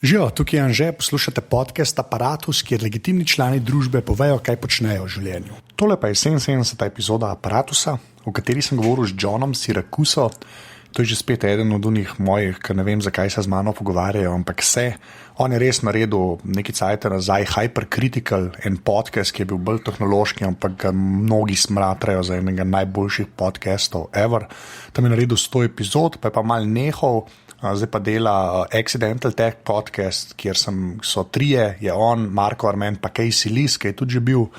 Živijo, tukaj je Anže, poslušate podcast Apparatus, kjer legitimni člani družbe povejo, kaj počnejo v življenju. Tole pa je 77. epizoda Apparatusa, v kateri sem govoril z Johnom Siracuso. To je že spet eden od unih mojih, ker ne vem, zakaj se z mano pogovarjajo, ampak se. On je res naredil nekaj cajta nazaj Hypercritical, en podcast, ki je bil bolj tehnološki, ampak ga mnogi smatrajo za enega najboljših podcastov ever. Tam je naredil 100 epizod, pa je pa mal nehal. Zdaj pa dela Accidental Tech podcast, kjer so trije, je on, Marko Arment, pa Casey Lis, ki je tudi že bil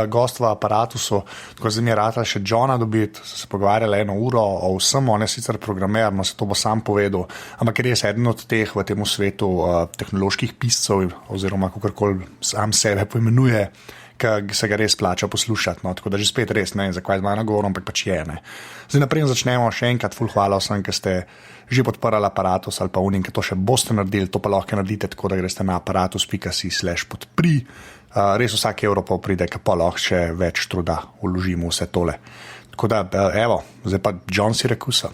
gost v Apparatusu. Tako zdaj mi je rata še Johna dobiti, so se pogovarjali 1 uro o vsem, on je sicer programer, no se to bo sam povedal, ampak res eden od teh v tem svetu tehnoloških piscev, oziroma kakorkoli sam sebe poimenuje, ki se ga res plača poslušati. No. Tako da že spet res ne vem, zakaj z mano govorim, ampak pač je. Ne. Zdaj naprej začnemo, še enkrat ful hvala vsem, ki ste že podprli Apparatus ali pa unim, ki to še boste naredili, to pa lahko naredite tako, da greste na apparatus.si/podpri. Res vsak evro pa pride, ki pa lahko še več truda vložimo vse tole. Tako da, evo, zdaj pa John Siracusa.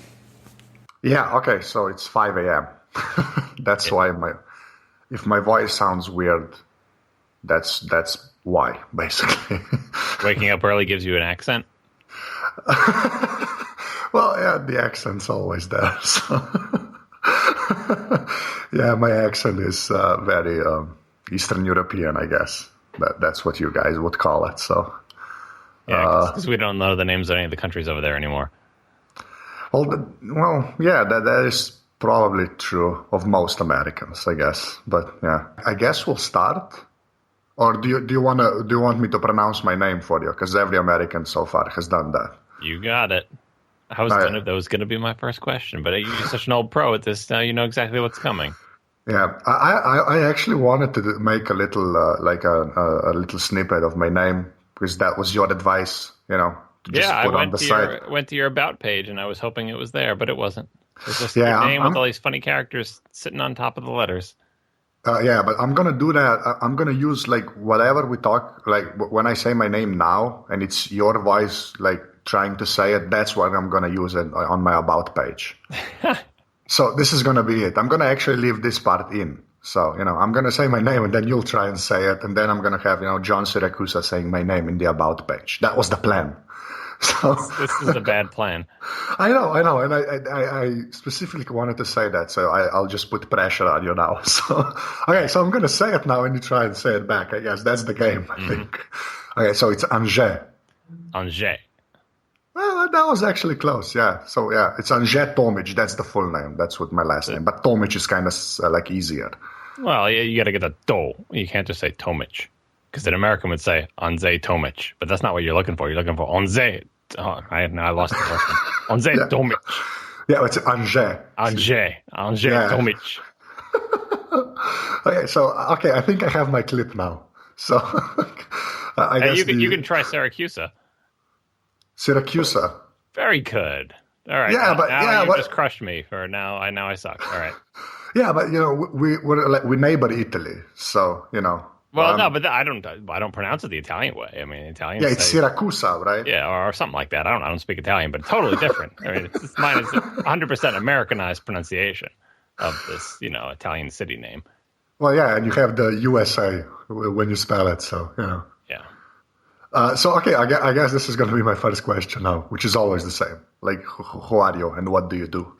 Yeah, okay, so it's 5 a.m. That's why if my voice sounds weird, that's why, basically. Waking up early gives you an accent? Well, yeah, the accent's always there. So. Yeah, my accent is very Eastern European, I guess. That's what you guys would call it. So. Yeah, because we don't know the names of any of the countries over there anymore. Well, yeah, that is probably true of most Americans, I guess. But yeah, I guess we'll start. Or do you want me to pronounce my name for you? Because every American so far has done that. You got it. That was going to be my first question, but you're such an old pro at this now. You know exactly what's coming. Yeah, I actually wanted to make a little a little snippet of my name because that was your advice, to just put on the site. I went to your about page and I was hoping it was there, but it wasn't. It's just your name with all these funny characters sitting on top of the letters. Yeah, but I'm going to do that. I'm going to use whatever we talk, when I say my name now and it's your voice trying to say it, that's what I'm going to use it on my about page. So this is going to be it. I'm going to actually leave this part in. So, I'm going to say my name and then you'll try and say it. And then I'm going to have, John Siracusa saying my name in the about page. That was the plan. So this is a bad plan. I know. And I specifically wanted to say that. So I'll just put pressure on you now. So, okay. So I'm going to say it now and you try and say it back. I guess that's the game, I think. Okay. So it's Anže. Anže. Well, that was actually close, yeah. So, yeah, it's Anže Tomic. That's the full name. That's what my last name. But Tomic is kind of easier. Well, you got to get a do. You can't just say Tomic. Because an American would say Anže Tomic. But that's not what you're looking for. You're looking for Anže. Oh, I lost the first one. Anže yeah. Tomic. Yeah, it's Anže. Anže yeah. Tomic. Okay, I think I have my clip now. So, I guess you can try Siracusa. Siracusa. Very good. All right. Yeah, you just crushed me for now. I suck. All right. Yeah, but we neighbor Italy, so Well, no, but I don't pronounce it the Italian way. I mean, Italians. Yeah, it's Siracusa, right? Yeah, or something like that. I don't speak Italian, but totally different. I mean, mine is 100% Americanized pronunciation of this, Italian city name. Well, yeah, and you have the USA when you spell it, so Yeah. So, okay, I guess this is going to be my first question now, which is always the same. Who are you and what do you do?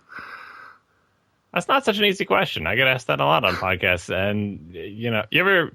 That's not such an easy question. I get asked that a lot on podcasts. And, you ever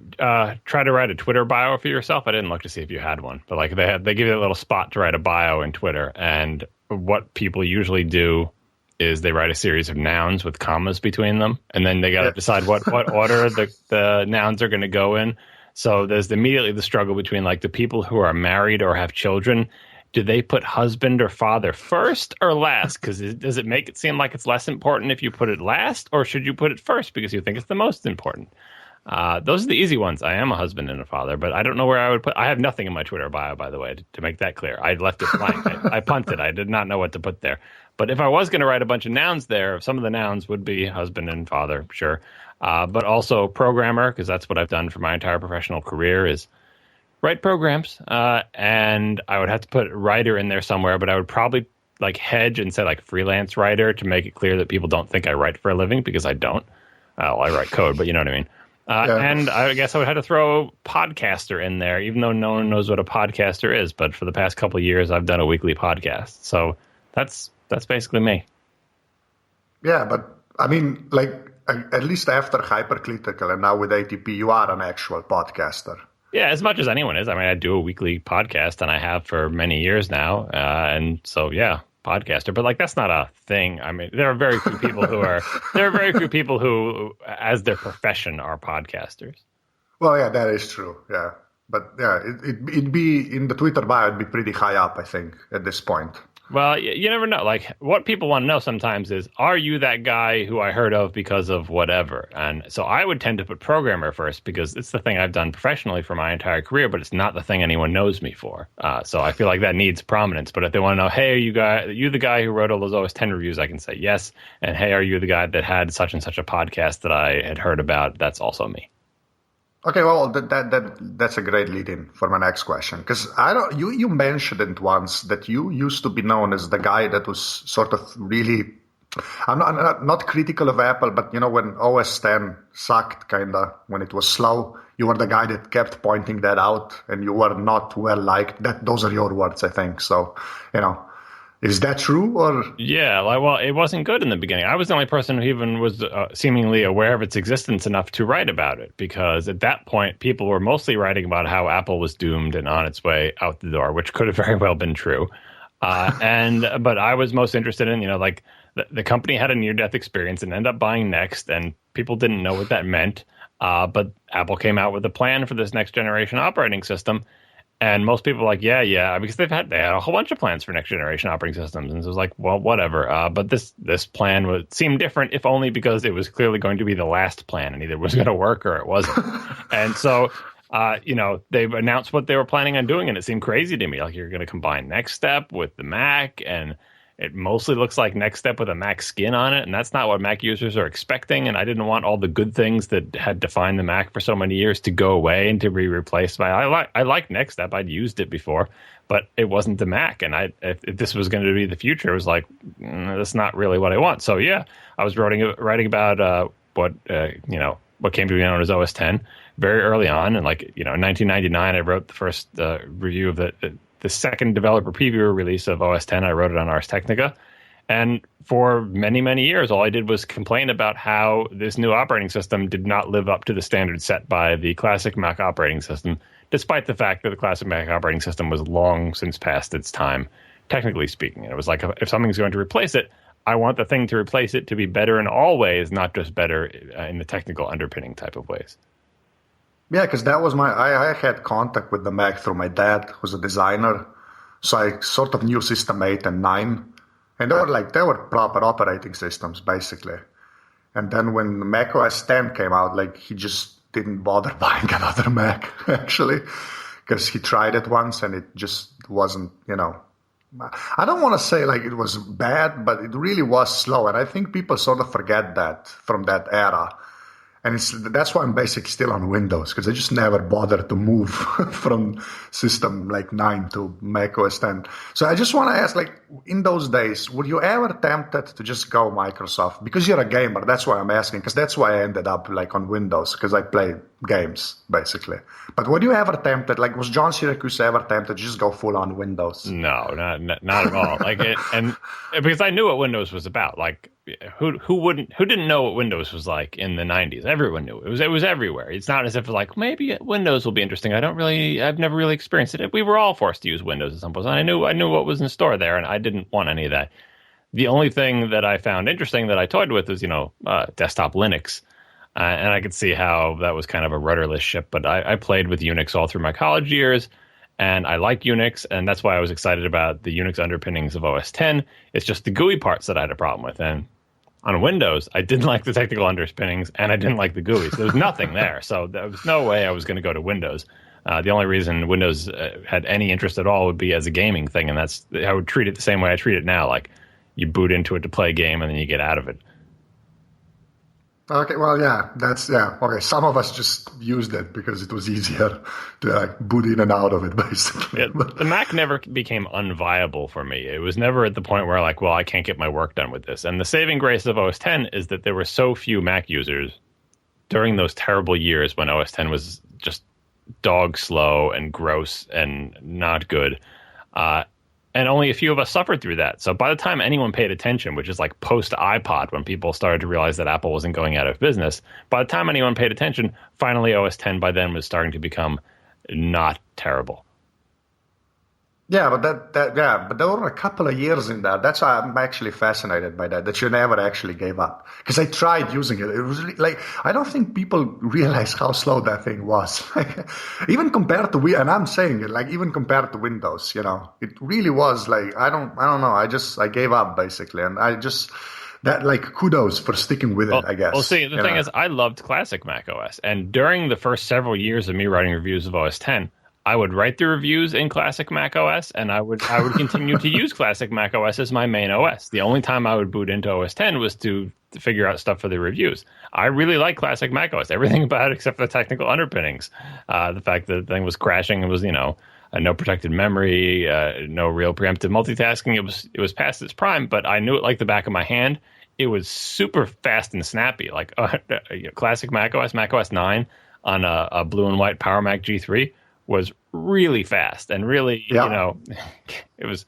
try to write a Twitter bio for yourself? I didn't look to see if you had one. But, they give you a little spot to write a bio in Twitter. And what people usually do is they write a series of nouns with commas between them. And then they got to decide what order the nouns are going to go in. So there's immediately the struggle between the people who are married or have children. Do they put husband or father first or last? Because does it make it seem like it's less important if you put it last, or should you put it first because you think it's the most important? Those are the easy ones. I am a husband and a father, but I don't know where I would put. I have nothing in my Twitter bio, by the way, to make that clear. I left it blank. I punted. I did not know what to put there. But if I was going to write a bunch of nouns there, some of the nouns would be husband and father, sure. But also programmer, because that's what I've done for my entire professional career, is write programs. And I would have to put writer in there somewhere, but I would probably hedge and say freelance writer to make it clear that people don't think I write for a living, because I don't. I write code, but you know what I mean. And I guess I would have to throw podcaster in there, even though no one knows what a podcaster is. But for the past couple of years, I've done a weekly podcast. So that's basically me. Yeah, but I mean, like, at least after Hypercritical and now with ATP, you are an actual podcaster. Yeah, as much as anyone is. I mean, I do a weekly podcast, and I have for many years now. And so, yeah, podcaster. But, like, that's not a thing. I mean, there are very few people who as their profession, are podcasters. Well, yeah, that is true. Yeah. But, yeah, it'd be in the Twitter bio, it'd be pretty high up, I think, at this point. Well, you never know. Like, what people want to know sometimes is, are you that guy who I heard of because of whatever? And so I would tend to put programmer first because it's the thing I've done professionally for my entire career, but it's not the thing anyone knows me for. So I feel like that needs prominence. But if they want to know, hey, are you the guy who wrote all those OS 10 reviews? I can say yes. And hey, are you the guy that had such and such a podcast that I had heard about? That's also me. Okay, well, that's a great lead-in for my next question, because you mentioned it once that you used to be known as the guy that was sort of really, I'm not critical of Apple, but you know, when OS 10 sucked, kind of when it was slow, you were the guy that kept pointing that out, and you were not well liked. Those are your words, I think. So, you know. Is that true? Or yeah, well, it wasn't good in the beginning. I was the only person who even was seemingly aware of its existence enough to write about it, because at that point, people were mostly writing about how Apple was doomed and on its way out the door, which could have very well been true. But I was most interested in, you know, like the company had a near-death experience and ended up buying Next, and people didn't know what that meant. But Apple came out with a plan for this next generation operating system. And most people were like, yeah, because they had a whole bunch of plans for next generation operating systems. And so it was like, well, whatever. But this plan seemed different, if only because it was clearly going to be the last plan, and either it was going to work or it wasn't. And so, you know, they've announced what they were planning on doing, and it seemed crazy to me. Like, you're going to combine Next Step with the Mac, and it mostly looks like Next Step with a Mac skin on it, and that's not what Mac users are expecting. And I didn't want all the good things that had defined the Mac for so many years to go away and to be replaced by. I like Next Step. I'd used it before, but it wasn't the Mac. And if this was going to be the future, it was like, that's not really what I want. So yeah, I was writing about what came to be known as OS 10 very early on, and like, you know, in 1999, I wrote the first review of the second developer preview release of OS 10. I wrote it on Ars Technica. And for many, many years, all I did was complain about how this new operating system did not live up to the standards set by the classic Mac operating system, despite the fact that the classic Mac operating system was long since past its time, technically speaking. And it was like, if something's going to replace it, I want the thing to replace it to be better in all ways, not just better in the technical underpinning type of ways. Yeah, because that was I had contact with the Mac through my dad, who's a designer. So I sort of knew System 8 and 9. And they were proper operating systems, basically. And then when Mac OS 10 came out, like, he just didn't bother buying another Mac, actually. Because he tried it once and it just wasn't, you know. I don't want to say like it was bad, but it really was slow. And I think people sort of forget that from that era. And that's why I'm basically still on Windows, because I just never bothered to move from System like 9 to Mac OS 10. So I just want to ask, like, in those days, were you ever tempted to just go Microsoft? Because you're a gamer, that's why I'm asking, because that's why I ended up like on Windows, because I played games, basically. But were you ever tempted, like, was John Siracusa ever tempted to just go full on Windows? No, not at all. Like, and because I knew what Windows was about. Like, who didn't know what Windows was like in the 90s? Everyone knew it was everywhere. It's not as if like, maybe Windows will be interesting. I've never really experienced it. We were all forced to use Windows at some point. And I knew what was in store there, and I didn't want any of that. The only thing that I found interesting that I toyed with was, desktop Linux. And I could see how that was kind of a rudderless ship, but I played with Unix all through my college years, and I like Unix, and that's why I was excited about the Unix underpinnings of OS 10. It's just the GUI parts that I had a problem with, and on Windows, I didn't like the technical underpinnings, and I didn't like the GUIs. There was nothing there, so there was no way I was going to go to Windows. The only reason Windows had any interest at all would be as a gaming thing, and that's I would treat it the same way I treat it now, like you boot into it to play a game, and then you get out of it. Okay, well, okay. Some of us just used it because it was easier to like boot in and out of it, basically. Yeah, the Mac never became unviable for me. It was never at the point where like, well, I can't get my work done with this. And the saving grace of OS 10 is that there were so few Mac users during those terrible years when OS X was just dog slow and gross and not good. And only a few of us suffered through that. So by the time anyone paid attention, which is like post iPod, when people started to realize that Apple wasn't going out of business, by the time anyone paid attention, finally OS X by then was starting to become not terrible. Yeah, but but there were a couple of years in that. That's why I'm actually fascinated by that you never actually gave up. Because I tried using it. It was like, I don't think people realize how slow that thing was. Even compared to and I'm saying it, like even compared to Windows, it really was like, I don't know. I gave up basically. And kudos for sticking with it, I guess. Well, see, the thing is, I loved classic Mac OS. And during the first several years of me writing reviews of OS X, I would write the reviews in classic Mac OS, and I would continue to use classic Mac OS as my main OS. The only time I would boot into OS X was to figure out stuff for the reviews. I really like classic Mac OS, everything about it except for the technical underpinnings. The fact that the thing was crashing, it was, no protected memory, no real preemptive multitasking. It was past its prime, but I knew it like the back of my hand. It was super fast and snappy, like classic Mac OS 9 on a blue and white Power Mac G3. Was really fast and really, it was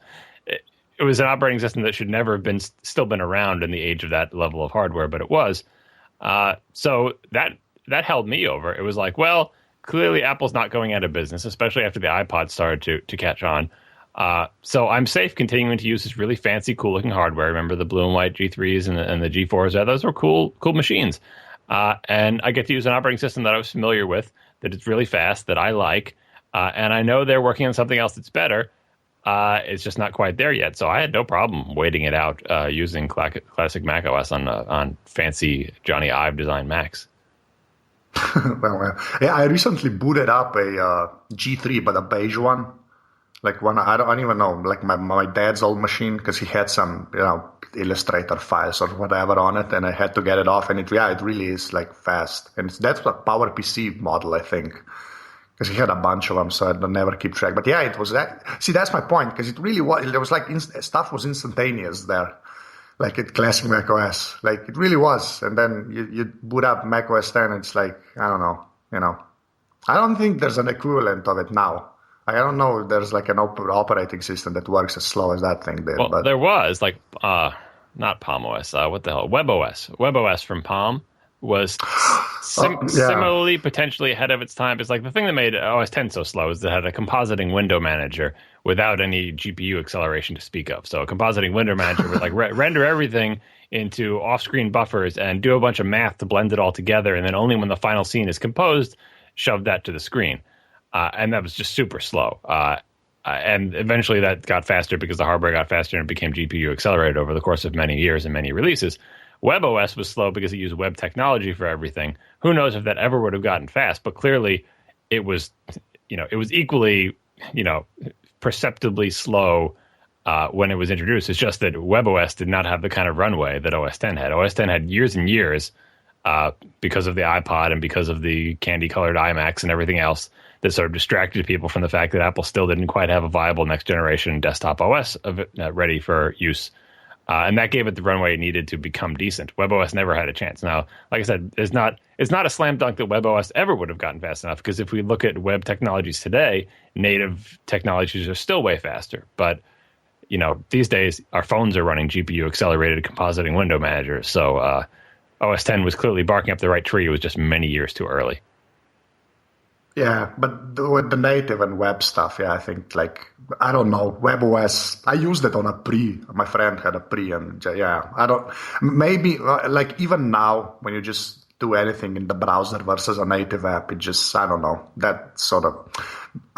an operating system that should never have still been around in the age of that level of hardware, but it was. So that held me over. It was like, well, clearly Apple's not going out of business, especially after the iPod started to catch on. So I'm safe continuing to use this really fancy, cool looking hardware. Remember the blue and white G3s and the G4s? Those were cool machines. And I get to use an operating system that I was familiar with, that it's really fast, that I like. And I know they're working on something else that's better. It's just not quite there yet. So I had no problem waiting it out using classic Mac OS on fancy Johnny Ive designed Macs. I recently booted up a G3, but a beige one. Like one, I don't even know, like my dad's old machine, because he had some, Illustrator files or whatever on it, and I had to get it off. And it really is like fast. And that's a PowerPC model, I think. Because he had a bunch of them, so I'd never keep track. But yeah, it was that. See, that's my point, because it really was. There was like stuff was instantaneous there, like at classic Mac OS. Like it really was. And then you boot up Mac OS 10, and it's like, I don't know, I don't think there's an equivalent of it now. I don't know if there's like an operating system that works as slow as that thing did. Well, but there was like not Palm OS. What the hell? WebOS from Palm was similarly potentially ahead of its time. It's like the thing that made OS X so slow is that it had a compositing window manager without any GPU acceleration to speak of. So a compositing window manager would like render everything into off-screen buffers and do a bunch of math to blend it all together, and then only when the final scene is composed, shove that to the screen. And that was just super slow. And eventually that got faster because the hardware got faster and it became GPU accelerated over the course of many years and many releases. WebOS was slow because it used web technology for everything. Who knows if that ever would have gotten fast, but clearly it was equally, perceptibly slow when it was introduced. It's just that WebOS did not have the kind of runway that OS X had. OS X had years and years because of the iPod and because of the candy-colored iMacs and everything else that sort of distracted people from the fact that Apple still didn't quite have a viable next-generation desktop OS ready for use. And that gave it the runway it needed to become decent. WebOS never had a chance. Now, like I said, it's not a slam dunk that WebOS ever would have gotten fast enough, because if we look at web technologies today, native technologies are still way faster. But, these days, our phones are running GPU-accelerated compositing window managers. So OS X was clearly barking up the right tree. It was just many years too early. Yeah, but with the native and web stuff, I think, I don't know, WebOS, I used it on a pre. My friend had a pre, and maybe, even now, when you just do anything in the browser versus a native app, it just, I don't know, that sort of,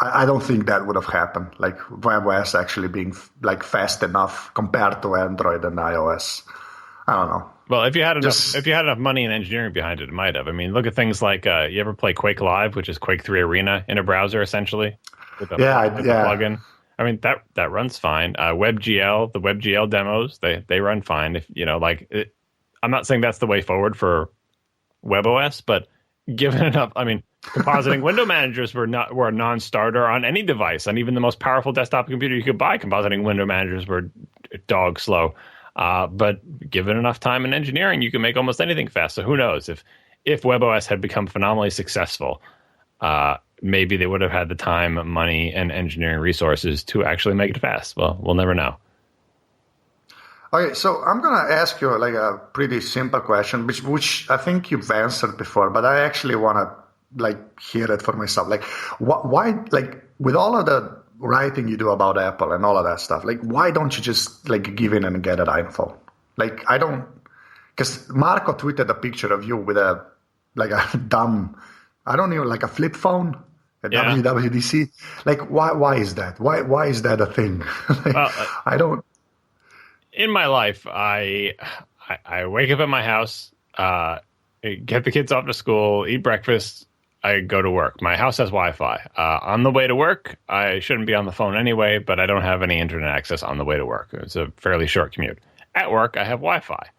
I don't think that would have happened, like WebOS actually being, fast enough compared to Android and iOS. I don't know. Well, if you had enough money and engineering behind it, it might have. I mean, look at things like you ever play Quake Live, which is Quake 3 Arena in a browser, essentially, with a plugin. I mean, that runs fine. WebGL, the WebGL demos, they run fine. If I'm not saying that's the way forward for WebOS, but given enough, I mean, compositing window managers were a non-starter on any device, and even the most powerful desktop computer you could buy, compositing window managers were dog slow. But given enough time and engineering, you can make almost anything fast. So who knows? if WebOS had become phenomenally successful, maybe they would have had the time, money, and engineering resources to actually make it fast. Well, we'll never know. Okay, so I'm going to ask you like a pretty simple question, which I think you've answered before, but I actually want to like hear it for myself. Like, why, like, with all of the writing you do about Apple and all of that stuff, like, why don't you just like give in and get an iPhone? Like, because Marco tweeted a picture of you with a dumb, I don't know, like a flip phone. WWDC, like why is that? Why is that a thing? Like, well, I don't. In my life, I wake up at my house, get the kids off to school, eat breakfast, I go to work. My house has Wi-Fi. On the way to work, I shouldn't be on the phone anyway, but I don't have any internet access on the way to work. It's a fairly short commute. At work, I have Wi-Fi,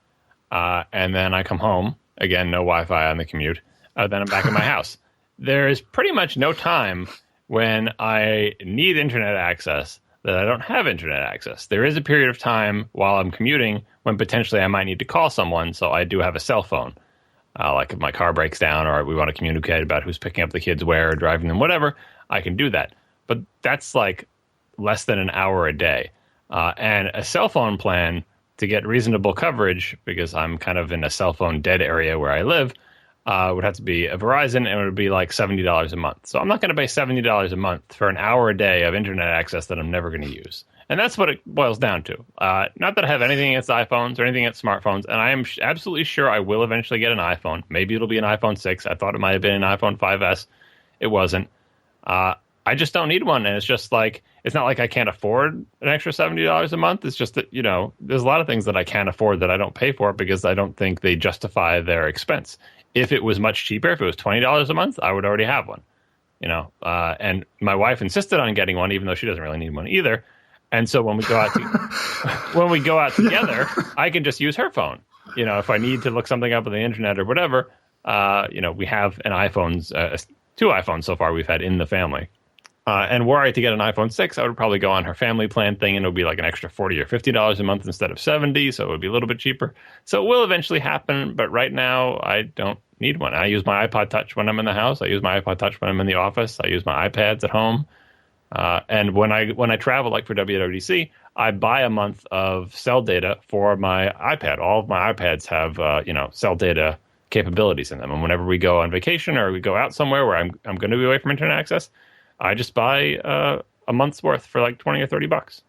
and then I come home again, no Wi-Fi on the commute. Then I'm back in my house. There is pretty much no time when I need internet access that I don't have internet access. There is a period of time while I'm commuting when potentially I might need to call someone, so I do have a cell phone. Like if my car breaks down or we want to communicate about who's picking up the kids where or driving them, whatever, I can do that. But that's like less than an hour a day. And a cell phone plan to get reasonable coverage, because I'm kind of in a cell phone dead area where I live, would have to be a Verizon, and it would be like $70 a month. So I'm not going to pay $70 a month for an hour a day of internet access that I'm never going to use. And that's what it boils down to. Not that I have anything against iPhones or anything against smartphones, and I am absolutely sure I will eventually get an iPhone. Maybe it'll be an iPhone 6. I thought it might have been an iPhone 5S. It wasn't. I just don't need one, and it's just like, it's not like I can't afford an extra $70 a month. It's just that, there's a lot of things that I can't afford that I don't pay for because I don't think they justify their expense. If it was much cheaper, if it was $20 a month, I would already have one, and my wife insisted on getting one, even though she doesn't really need one either. And so when we go out together, I can just use her phone. If I need to look something up on the internet or whatever, we have an iPhones, 2 iPhones so far we've had in the family. And were I to get an iPhone 6, I would probably go on her family plan thing, and it would be like an extra $40 or $50 a month instead of $70, so it would be a little bit cheaper. So it will eventually happen, but right now I don't need one. I use my iPod Touch when I'm in the house. I use my iPod Touch when I'm in the office. I use my iPads at home. And when I travel, like for WWDC, I buy a month of cell data for my iPad. All of my iPads have cell data capabilities in them. And whenever we go on vacation or we go out somewhere where I'm going to be away from internet access, I just buy a month's worth for like $20 or $30.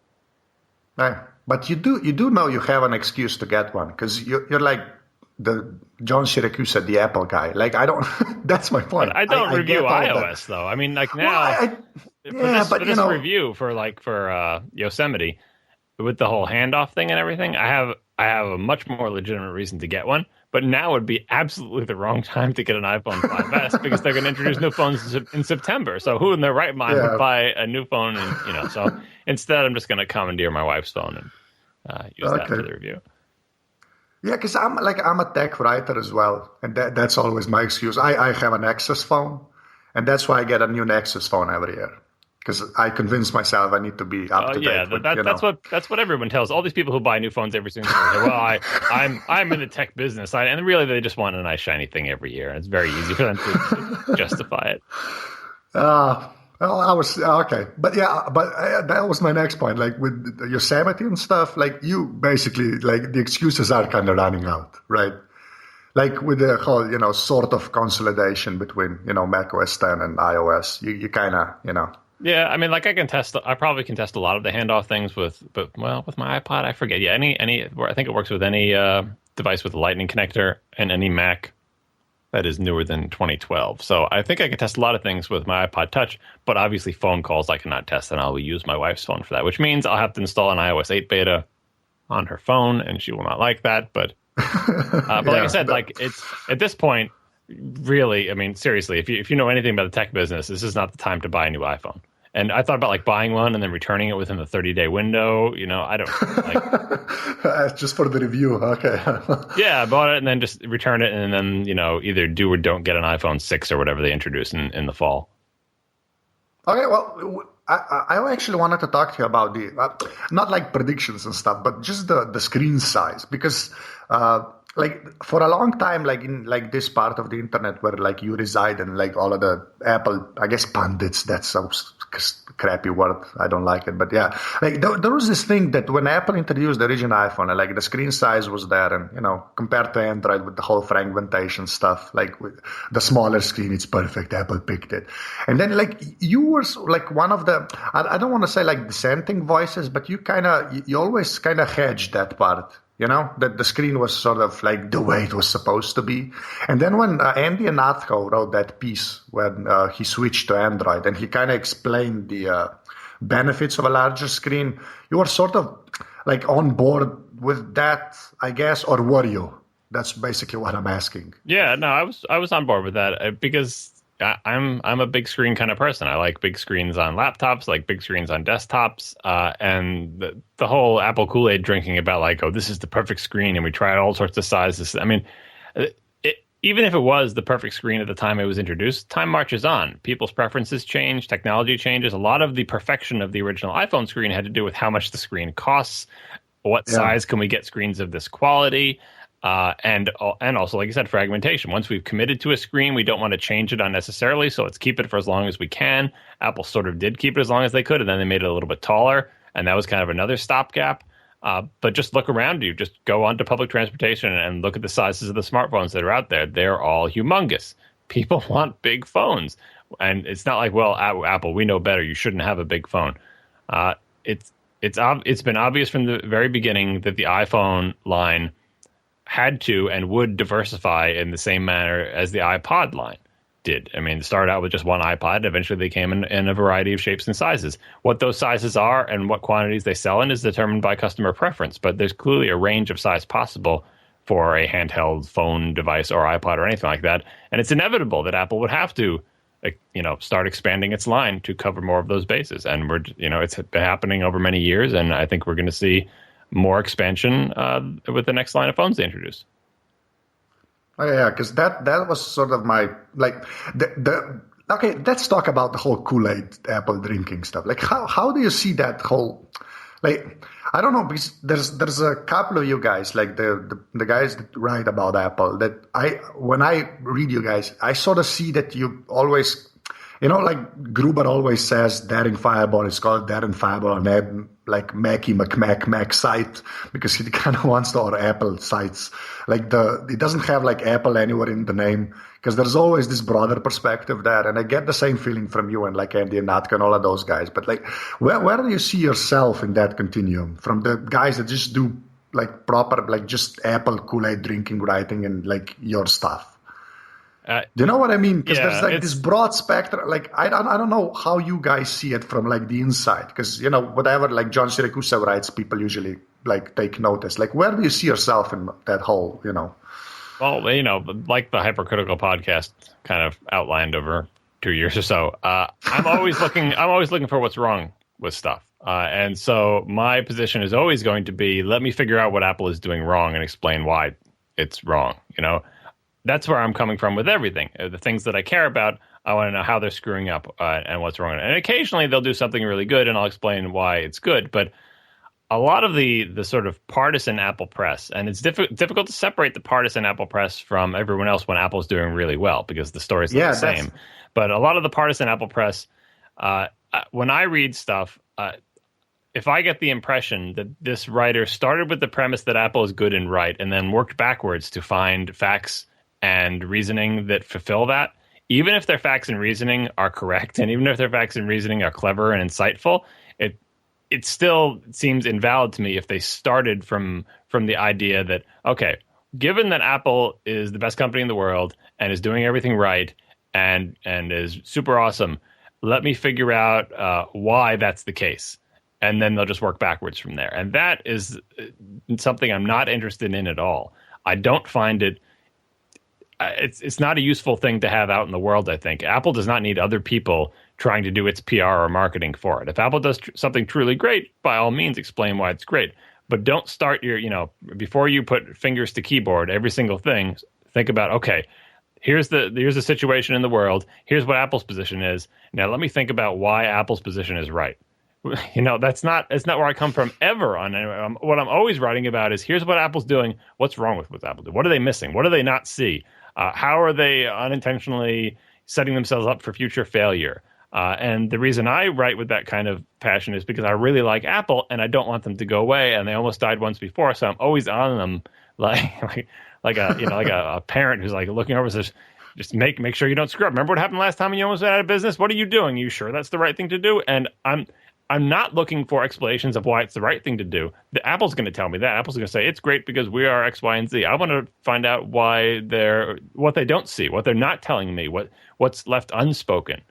Right. But you do know you have an excuse to get one, because you're like the John Siracusa, the Apple guy. Like, I don't. That's my point. But I don't review iOS though. I mean, like now, for this review for Yosemite, with the whole handoff thing and everything, I have a much more legitimate reason to get one. But now would be absolutely the wrong time to get an iPhone 5S because they're going to introduce new phones in September. So who in their right mind would buy a new phone? And so instead, I'm just going to commandeer my wife's phone and use that for the review. Yeah, because I'm a tech writer as well, and that's always my excuse. I have an Nexus phone, and that's why I get a new Nexus phone every year. Because I convince myself I need to be up to date. That's what everyone tells. All these people who buy new phones every single year. Well, I'm in the tech business, and really they just want a nice shiny thing every year. And it's very easy for them to justify it. Well, I was okay, but that was my next point. Like with Yosemite and stuff, like you basically like the excuses are kind of running out, right? Like with the whole sort of consolidation between Mac OS 10 and iOS, you kind of Yeah, I mean, like I probably can test a lot of the handoff things with my iPod, I forget. Yeah, I think it works with any device with a Lightning connector and any Mac that is newer than 2012. So I think I can test a lot of things with my iPod Touch, but obviously phone calls I cannot test, and I'll use my wife's phone for that, which means I'll have to install an iOS 8 beta on her phone, and she will not like that. But like I said, like it's at this point, really, I mean, seriously, if you know anything about the tech business, this is not the time to buy a new iPhone. And I thought about like buying one and then returning it within the 30-day window. I don't like just for the review. Okay. Yeah, I bought it and then just return it, and then either do or don't get an iPhone 6 or whatever they introduce in the fall. Okay, well, I actually wanted to talk to you about the not like predictions and stuff, but just the screen size, because like for a long time, like in like this part of the internet where like you reside and like all of the Apple, I guess pundits, that's some crappy word. I don't like it. But yeah, like there was this thing that when Apple introduced the original iPhone, and like the screen size was there, and compared to Android with the whole fragmentation stuff, like with the smaller screen, it's perfect. Apple picked it. And then like you were like one of the, I don't want to say like dissenting voices, but you always kind of hedged that part. That the screen was sort of like the way it was supposed to be. And then when Andy Ihnatko wrote that piece when he switched to Android and he kind of explained the benefits of a larger screen, you were sort of like on board with that, I guess, or were you? That's basically what I'm asking. Yeah, no, I was on board with that because I'm a big screen kind of person. I like big screens on laptops, like big screens on desktops, and the whole Apple Kool-Aid drinking about like, oh, this is the perfect screen, and we tried all sorts of sizes. I mean, even if it was the perfect screen at the time it was introduced, time marches on. People's preferences change, technology changes. A lot of the perfection of the original iPhone screen had to do with how much the screen costs, what size can we get screens of this quality. And also, like you said, fragmentation. Once we've committed to a screen, we don't want to change it unnecessarily, so let's keep it for as long as we can. Apple sort of did keep it as long as they could, and then they made it a little bit taller, and that was kind of another stopgap. But just look around you. Just go onto public transportation and look at the sizes of the smartphones that are out there. They're all humongous. People want big phones. And it's not like, well, Apple, we know better. You shouldn't have a big phone. It's been obvious from the very beginning that the iPhone line had to and would diversify in the same manner as the iPod line did. I mean, it started out with just one iPod. Eventually, they came in a variety of shapes and sizes. What those sizes are and what quantities they sell in is determined by customer preference. But there's clearly a range of size possible for a handheld phone device or iPod or anything like that. And it's inevitable that Apple would have to, start expanding its line to cover more of those bases. And it's been happening over many years. And I think we're going to see more expansion with the next line of phones they introduce. Oh, yeah, because that was sort of my, like, okay, let's talk about the whole Kool-Aid Apple drinking stuff. Like, how do you see that whole, like, I don't know, because there's a couple of you guys, like the guys that write about Apple, that when I read you guys, I sort of see that you always, like Gruber always says Daring Fireball is called Daring Fireball on like Mackie Mac site because he kind of wants to, or Apple sites. Like it doesn't have like Apple anywhere in the name because there's always this broader perspective there. And I get the same feeling from you and like Andy and Natka and all of those guys. But like, where do you see yourself in that continuum from the guys that just do like proper, like just Apple Kool-Aid drinking, writing and like your stuff? Do you know what I mean? Because there's like this broad spectrum. Like I don't know how you guys see it from like the inside. Because whatever like John Siracusa writes, people usually like take notice. Like where do you see yourself in that whole? Well, like the Hypercritical podcast kind of outlined over 2 years or so. I'm always looking for what's wrong with stuff. And so my position is always going to be, let me figure out what Apple is doing wrong and explain why it's wrong. That's where I'm coming from with everything. The things that I care about, I want to know how they're screwing up and what's wrong. And occasionally they'll do something really good, and I'll explain why it's good. But a lot of the sort of partisan Apple press, and it's difficult to separate the partisan Apple press from everyone else when Apple's doing really well because the stories are the same. But a lot of the partisan Apple press, when I read stuff, if I get the impression that this writer started with the premise that Apple is good and right and then worked backwards to find facts and reasoning that fulfill that, even if their facts and reasoning are correct, and even if their facts and reasoning are clever and insightful, it still seems invalid to me if they started from the idea that, okay, given that Apple is the best company in the world and is doing everything right and is super awesome, let me figure out why that's the case. And then they'll just work backwards from there. And that is something I'm not interested in at all. I don't find it. It's not a useful thing to have out in the world, I think. Apple does not need other people trying to do its PR or marketing for it. If Apple does something truly great, by all means, explain why it's great. But don't start before you put fingers to keyboard, every single thing, think about, okay, here's the situation in the world. Here's what Apple's position is. Now let me think about why Apple's position is right. It's not where I come from ever. What I'm always writing about is here's what Apple's doing. What's wrong with what Apple do? What are they missing? What do they not see? How are they unintentionally setting themselves up for future failure? And the reason I write with that kind of passion is because I really like Apple and I don't want them to go away. And they almost died once before, so I'm always on them, like a parent who's like looking over, says, just make sure you don't screw up. Remember what happened last time you almost went out of business? What are you doing? Are you sure that's the right thing to do? And I'm not looking for explanations of why it's the right thing to do. The Apple's going to tell me that. Apple's going to say it's great because we are X, Y, and Z. I want to find out what they don't see, what they're not telling me, what's left unspoken.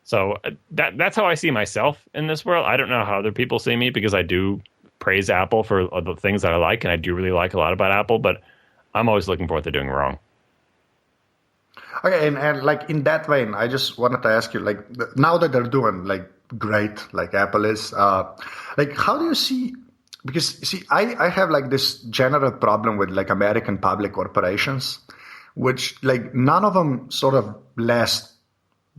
So that's how I see myself in this world. I don't know how other people see me because I do praise Apple for the things that I like, and I do really like a lot about Apple, but I'm always looking for what they're doing wrong. Okay, and like in that vein, I just wanted to ask you, like now that they're doing like great, like Apple is, like how do you see? Because see, I have like this general problem with like American public corporations, which like none of them sort of last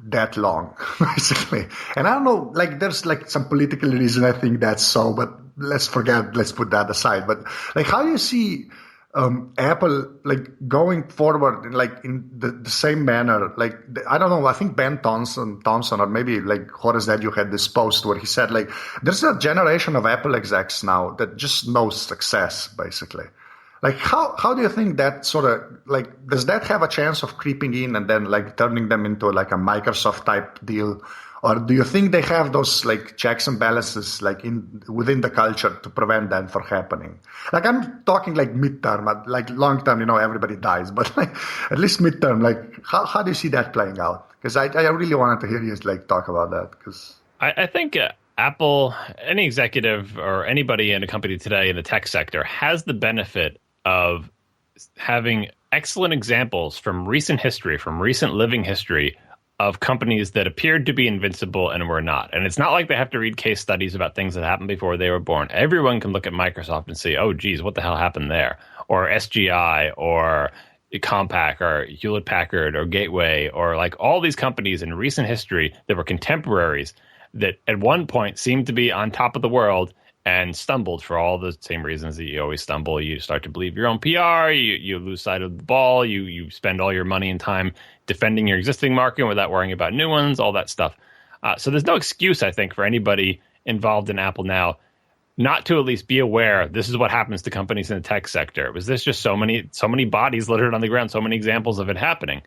that long, basically. And I don't know, like there's like some political reason I think that's so, but let's put that aside. But like how do you see Apple like going forward like in the same manner? Like I don't know, I think Ben Thompson or maybe like Horace that you had this post where he said like there's a generation of Apple execs now that just knows success, basically. Like how do you think that sort of like does that have a chance of creeping in and then like turning them into like a Microsoft type deal? Or do you think they have those like checks and balances like within the culture to prevent that from happening? Like I'm talking like midterm, like long term, everybody dies, but like at least midterm, like how do you see that playing out? Because I really wanted to hear you like talk about that. Because I think Apple, any executive or anybody in a company today in the tech sector has the benefit of having excellent examples from recent history, from recent living history of companies that appeared to be invincible and were not. And it's not like they have to read case studies about things that happened before they were born. Everyone can look at Microsoft and say, oh, geez, what the hell happened there? Or SGI or Compaq or Hewlett-Packard or Gateway or like all these companies in recent history that were contemporaries that at one point seemed to be on top of the world and stumbled for all the same reasons that you always stumble. You start to believe your own PR, you lose sight of the ball, you spend all your money and time defending your existing market without worrying about new ones, all that stuff. So there's no excuse, I think, for anybody involved in Apple now not to at least be aware this is what happens to companies in the tech sector. Was this just so many bodies littered on the ground, so many examples of it happening?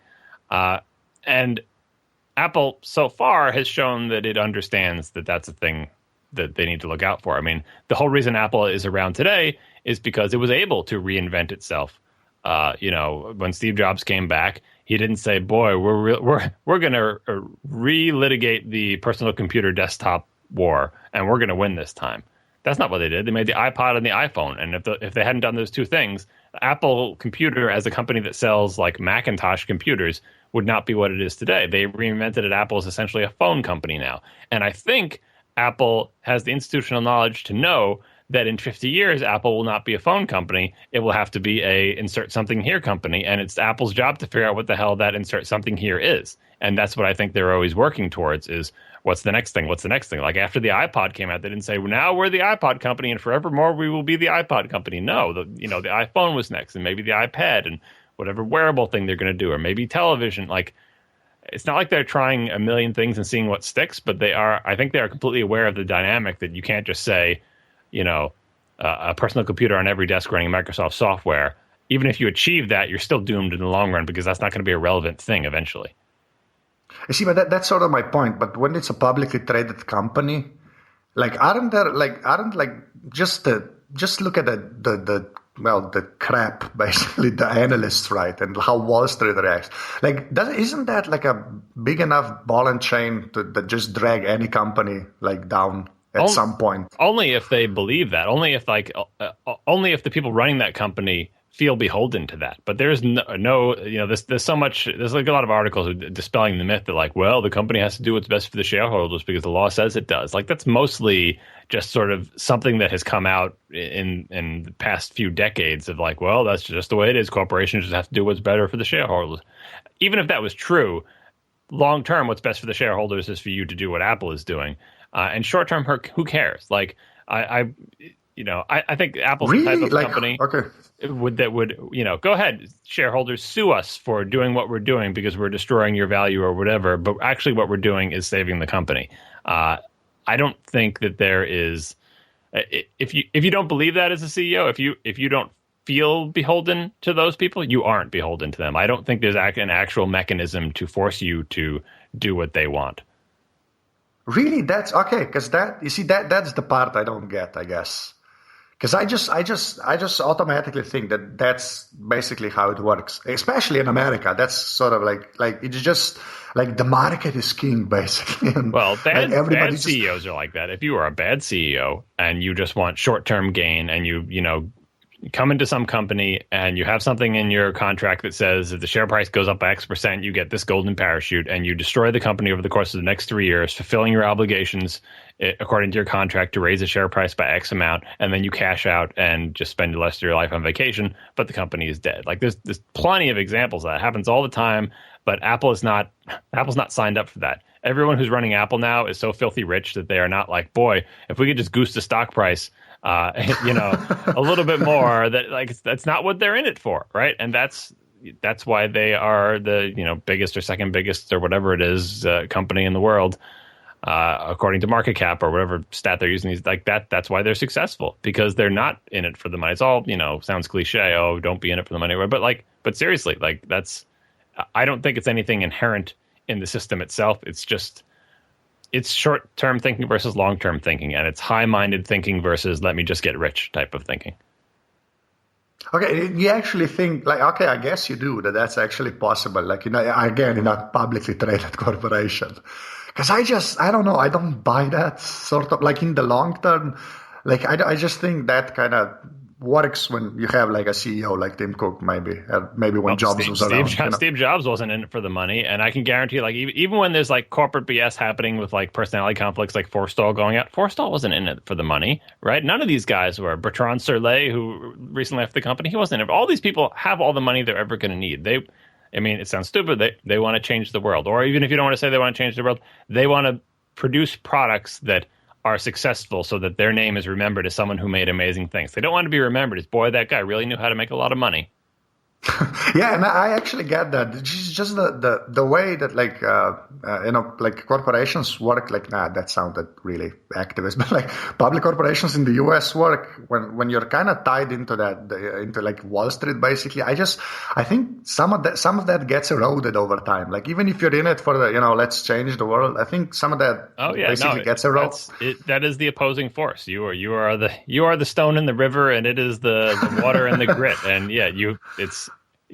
And Apple so far has shown that it understands that that's a thing that they need to look out for. I mean, the whole reason Apple is around today is because it was able to reinvent itself. When Steve Jobs came back, he didn't say, "Boy, we're going to relitigate the personal computer desktop war, and we're going to win this time." That's not what they did. They made the iPod and the iPhone, and if they hadn't done those two things, Apple Computer, as a company that sells like Macintosh computers, would not be what it is today. They reinvented it. Apple is essentially a phone company now, and I think Apple has the institutional knowledge to know that in 50 years, Apple will not be a phone company. It will have to be a insert something here company. And it's Apple's job to figure out what the hell that insert something here is. And that's what I think they're always working towards is what's the next thing? What's the next thing? Like after the iPod came out, they didn't say, well, now we're the iPod company and forevermore we will be the iPod company. No, the iPhone was next and maybe the iPad and whatever wearable thing they're going to do, or maybe television. Like, it's not like they're trying a million things and seeing what sticks, but I think they are completely aware of the dynamic that you can't just say, a personal computer on every desk running Microsoft software. Even if you achieve that, you're still doomed in the long run because that's not going to be a relevant thing eventually. I see, but that's sort of my point. But when it's a publicly traded company, like aren't just look at the crap, basically, the analysts, right, and how Wall Street reacts. Like, isn't that like a big enough ball and chain to just drag any company like down at some point? Only if they believe that. Only if the people running that company feel beholden to that. But there's there's so much. There's like a lot of articles dispelling the myth that like, well, the company has to do what's best for the shareholders because the law says it does. Like that's mostly just sort of something that has come out in the past few decades of like, well, that's just the way it is. Corporations just have to do what's better for the shareholders. Even if that was true, long term, what's best for the shareholders is for you to do what Apple is doing. And short term, who cares? Like I think Apple's the type of company that would go ahead, shareholders, sue us for doing what we're doing because we're destroying your value or whatever. But actually, what we're doing is saving the company. I don't think that there is. If you don't believe that as a CEO, if you don't feel beholden to those people, you aren't beholden to them. I don't think there's an actual mechanism to force you to do what they want. Really, that's okay. Because that's the part I don't get, I guess. Because I just automatically think that that's basically how it works, especially in America. That's sort of like it's just like the market is king, basically. And well, bad CEOs are like that. If you are a bad CEO and you just want short-term gain, and you come into some company and you have something in your contract that says if the share price goes up by X%, you get this golden parachute, and you destroy the company over the course of the next 3 years, fulfilling your obligations according to your contract to raise the share price by X amount, and then you cash out and just spend the rest of your life on vacation, but the company is dead. Like there's plenty of examples of that. It happens all the time, but Apple's not signed up for that. Everyone who's running Apple now is so filthy rich that they are not like, boy, if we could just goose the stock price a little bit more, that's not what they're in it for, right? And that's why they are the biggest or second biggest or whatever it is company in the world, according to market cap or whatever stat they're using. That's why they're successful, because they're not in it for the money. It's all sounds cliche. Oh, don't be in it for the money, but seriously, I don't think it's anything inherent in the system itself. It's short-term thinking versus long-term thinking, and it's high-minded thinking versus let me just get rich type of thinking. Okay, you actually think okay, I guess you do that's actually possible. Again, in a publicly traded corporation, because I don't know, I don't buy that sort of in the long term. I just think that kind of works when you have a CEO like Tim Cook, maybe when Jobs was around. Steve Jobs wasn't in it for the money, and I can guarantee, even when there's corporate BS happening with personality conflicts, like Forstall going out, Forstall wasn't in it for the money, right? None of these guys were. Bertrand Serlet, who recently left the company, he wasn't in it. All these people have all the money they're ever going to need. It sounds stupid. They want to change the world, or even if you don't want to say they want to change the world, they want to produce products that are successful so that their name is remembered as someone who made amazing things. They don't want to be remembered as, boy, that guy really knew how to make a lot of money. Yeah, and I actually get that. It's just the way that corporations work. That sounded really activist, but public corporations in the U.S. work when you're kind of tied into that, into Wall Street, basically. I think some of that gets eroded over time. Even if you're in it for the let's change the world, I think some of that gets eroded. That is the opposing force. You are the stone in the river, and it is the water and the grit. And yeah,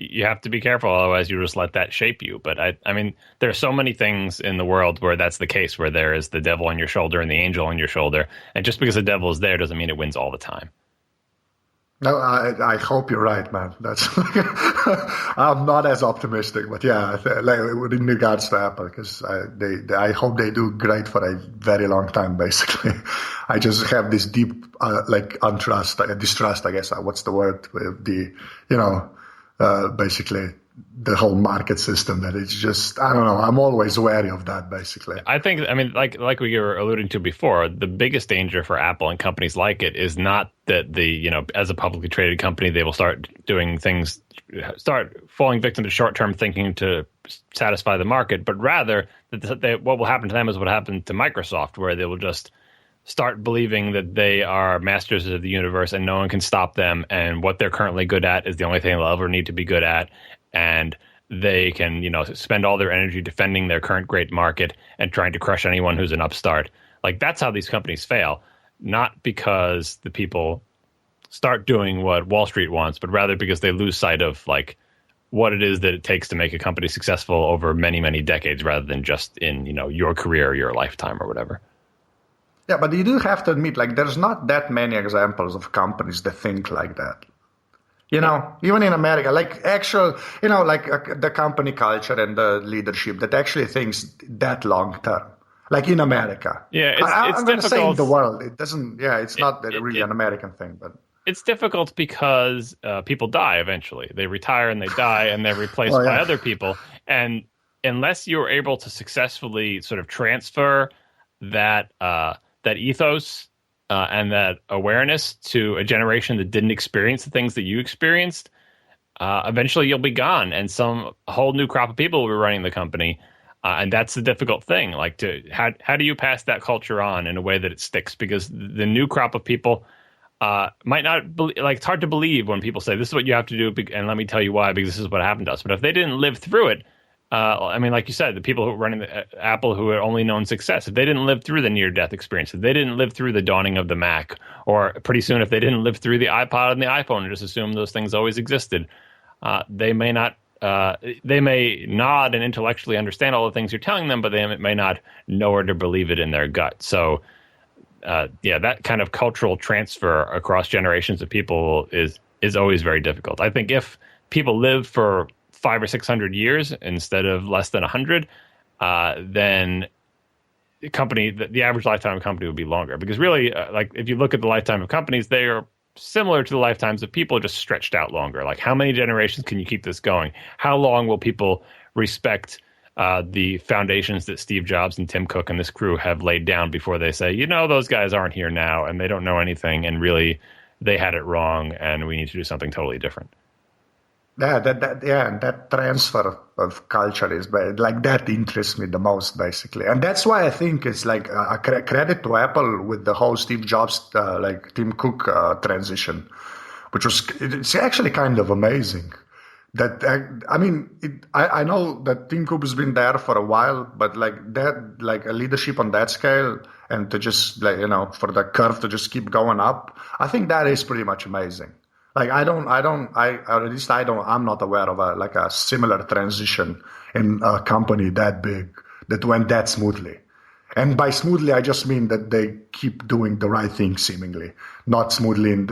you have to be careful, otherwise you just let that shape you. But I mean, there are so many things in the world where that's the case, where there is the devil on your shoulder and the angel on your shoulder. And just because the devil is there doesn't mean it wins all the time. No, I hope you're right, man. That's I'm not as optimistic, but yeah, in regards to Apple, because I hope they do great for a very long time. Basically, I just have this deep distrust. I guess what's the word? With the basically the whole market system, that it's just, I don't know, I'm always wary of that, basically. I think, like we were alluding to before, the biggest danger for Apple and companies like it is not that as a publicly traded company, they will start falling victim to short-term thinking to satisfy the market, but rather that what will happen to them is what happened to Microsoft, where they will just start believing that they are masters of the universe and no one can stop them, and what they're currently good at is the only thing they'll ever need to be good at, and they can spend all their energy defending their current great market and trying to crush anyone who's an upstart. That's how these companies fail, not because the people start doing what Wall Street wants, but rather because they lose sight of what it is that it takes to make a company successful over many, many decades, rather than just in your career or your lifetime or whatever. Yeah, but you do have to admit, there's not that many examples of companies that think like that. Even in America, the company culture and the leadership that actually thinks that long term. In America. Yeah, I'm going to say in the world. It doesn't, it's not really an American thing, but. It's difficult because people die eventually. They retire and they die and they're replaced by other people. And unless you're able to successfully sort of transfer that ethos and that awareness to a generation that didn't experience the things that you experienced, eventually you'll be gone, and a whole new crop of people will be running the company. And that's the difficult thing. Like, how do you pass that culture on in a way that it sticks? Because the new crop of people might not it's hard to believe when people say this is what you have to do, and let me tell you why, because this is what happened to us. But if they didn't live through it, like you said, the people who were running Apple who had only known success, if they didn't live through the near-death experience, if they didn't live through the dawning of the Mac, or pretty soon if they didn't live through the iPod and the iPhone and just assume those things always existed, they may not. They may nod and intellectually understand all the things you're telling them, but they may not know or to believe it in their gut. So, that kind of cultural transfer across generations of people is always very difficult. I think if people live for 500 or 600 years instead of less than 100, then the average lifetime of a company would be longer. Because really, if you look at the lifetime of companies, they are similar to the lifetimes of people, just stretched out longer. Like, how many generations can you keep this going? How long will people respect the foundations that Steve Jobs and Tim Cook and this crew have laid down before they say, those guys aren't here now and they don't know anything, and really they had it wrong and we need to do something totally different. Yeah, that transfer of culture is that interests me the most, basically, and that's why I think it's like a credit to Apple with the whole Steve Jobs Tim Cook transition, it's actually kind of amazing. That I know that Tim Cook has been there for a while, but a leadership on that scale, and to just for the curve to just keep going up, I think that is pretty much amazing. I'm not aware of a similar transition in a company that big that went that smoothly. And by smoothly, I just mean that they keep doing the right thing, seemingly, not smoothly in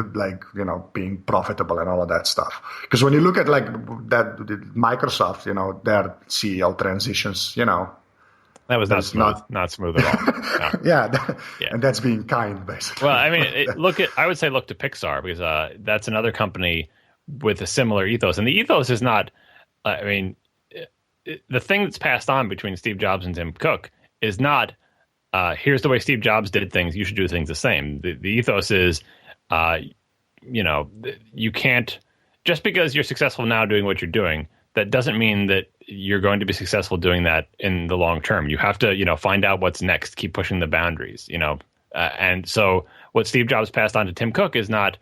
being profitable and all of that stuff. Because when you look at Microsoft, their CEO transitions, that was not smooth at all. No. Yeah, and that's being kind, basically. Well, I would say look to Pixar, because that's another company with a similar ethos. And the ethos is not, the thing that's passed on between Steve Jobs and Tim Cook is not, here's the way Steve Jobs did things, you should do things the same. The ethos is, you can't, just because you're successful now doing what you're doing, that doesn't mean that you're going to be successful doing that in the long term. You have to, find out what's next, keep pushing the boundaries, and so what Steve Jobs passed on to Tim Cook is not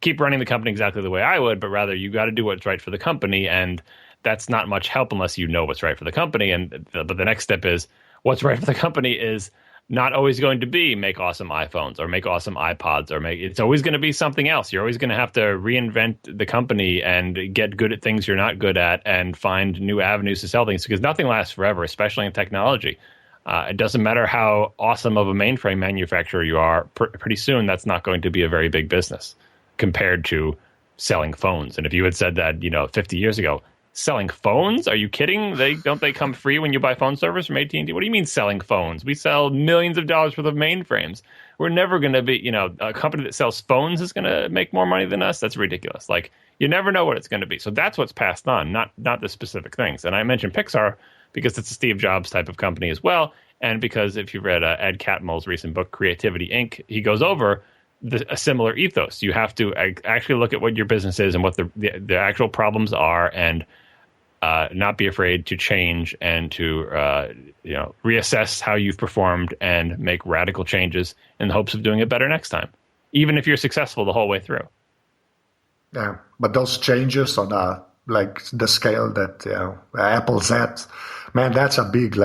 keep running the company exactly the way I would, but rather you got to do what's right for the company. And that's not much help unless you know what's right for the company. But the next step is what's right for the company is not always going to be make awesome iPhones or make awesome iPods it's always going to be something else. You're always going to have to reinvent the company and get good at things you're not good at and find new avenues to sell things, because nothing lasts forever, especially in technology. It doesn't matter how awesome of a mainframe manufacturer you are, pretty soon that's not going to be a very big business compared to selling phones. And if you had said that, 50 years ago, selling phones? Are you kidding? Don't they come free when you buy phone service from AT&T? What do you mean selling phones? We sell millions of dollars worth of mainframes. We're never going to be, a company that sells phones is going to make more money than us. That's ridiculous. You never know what it's going to be. So that's what's passed on, not the specific things. And I mentioned Pixar because it's a Steve Jobs type of company as well. And because if you read Ed Catmull's recent book, Creativity, Inc., he goes over a similar ethos. You have to actually look at what your business is and what the actual problems are, and not be afraid to change and to reassess how you've performed and make radical changes in the hopes of doing it better next time, even if you're successful the whole way through. Yeah, but those changes on the scale that Apple's at, man, that's a big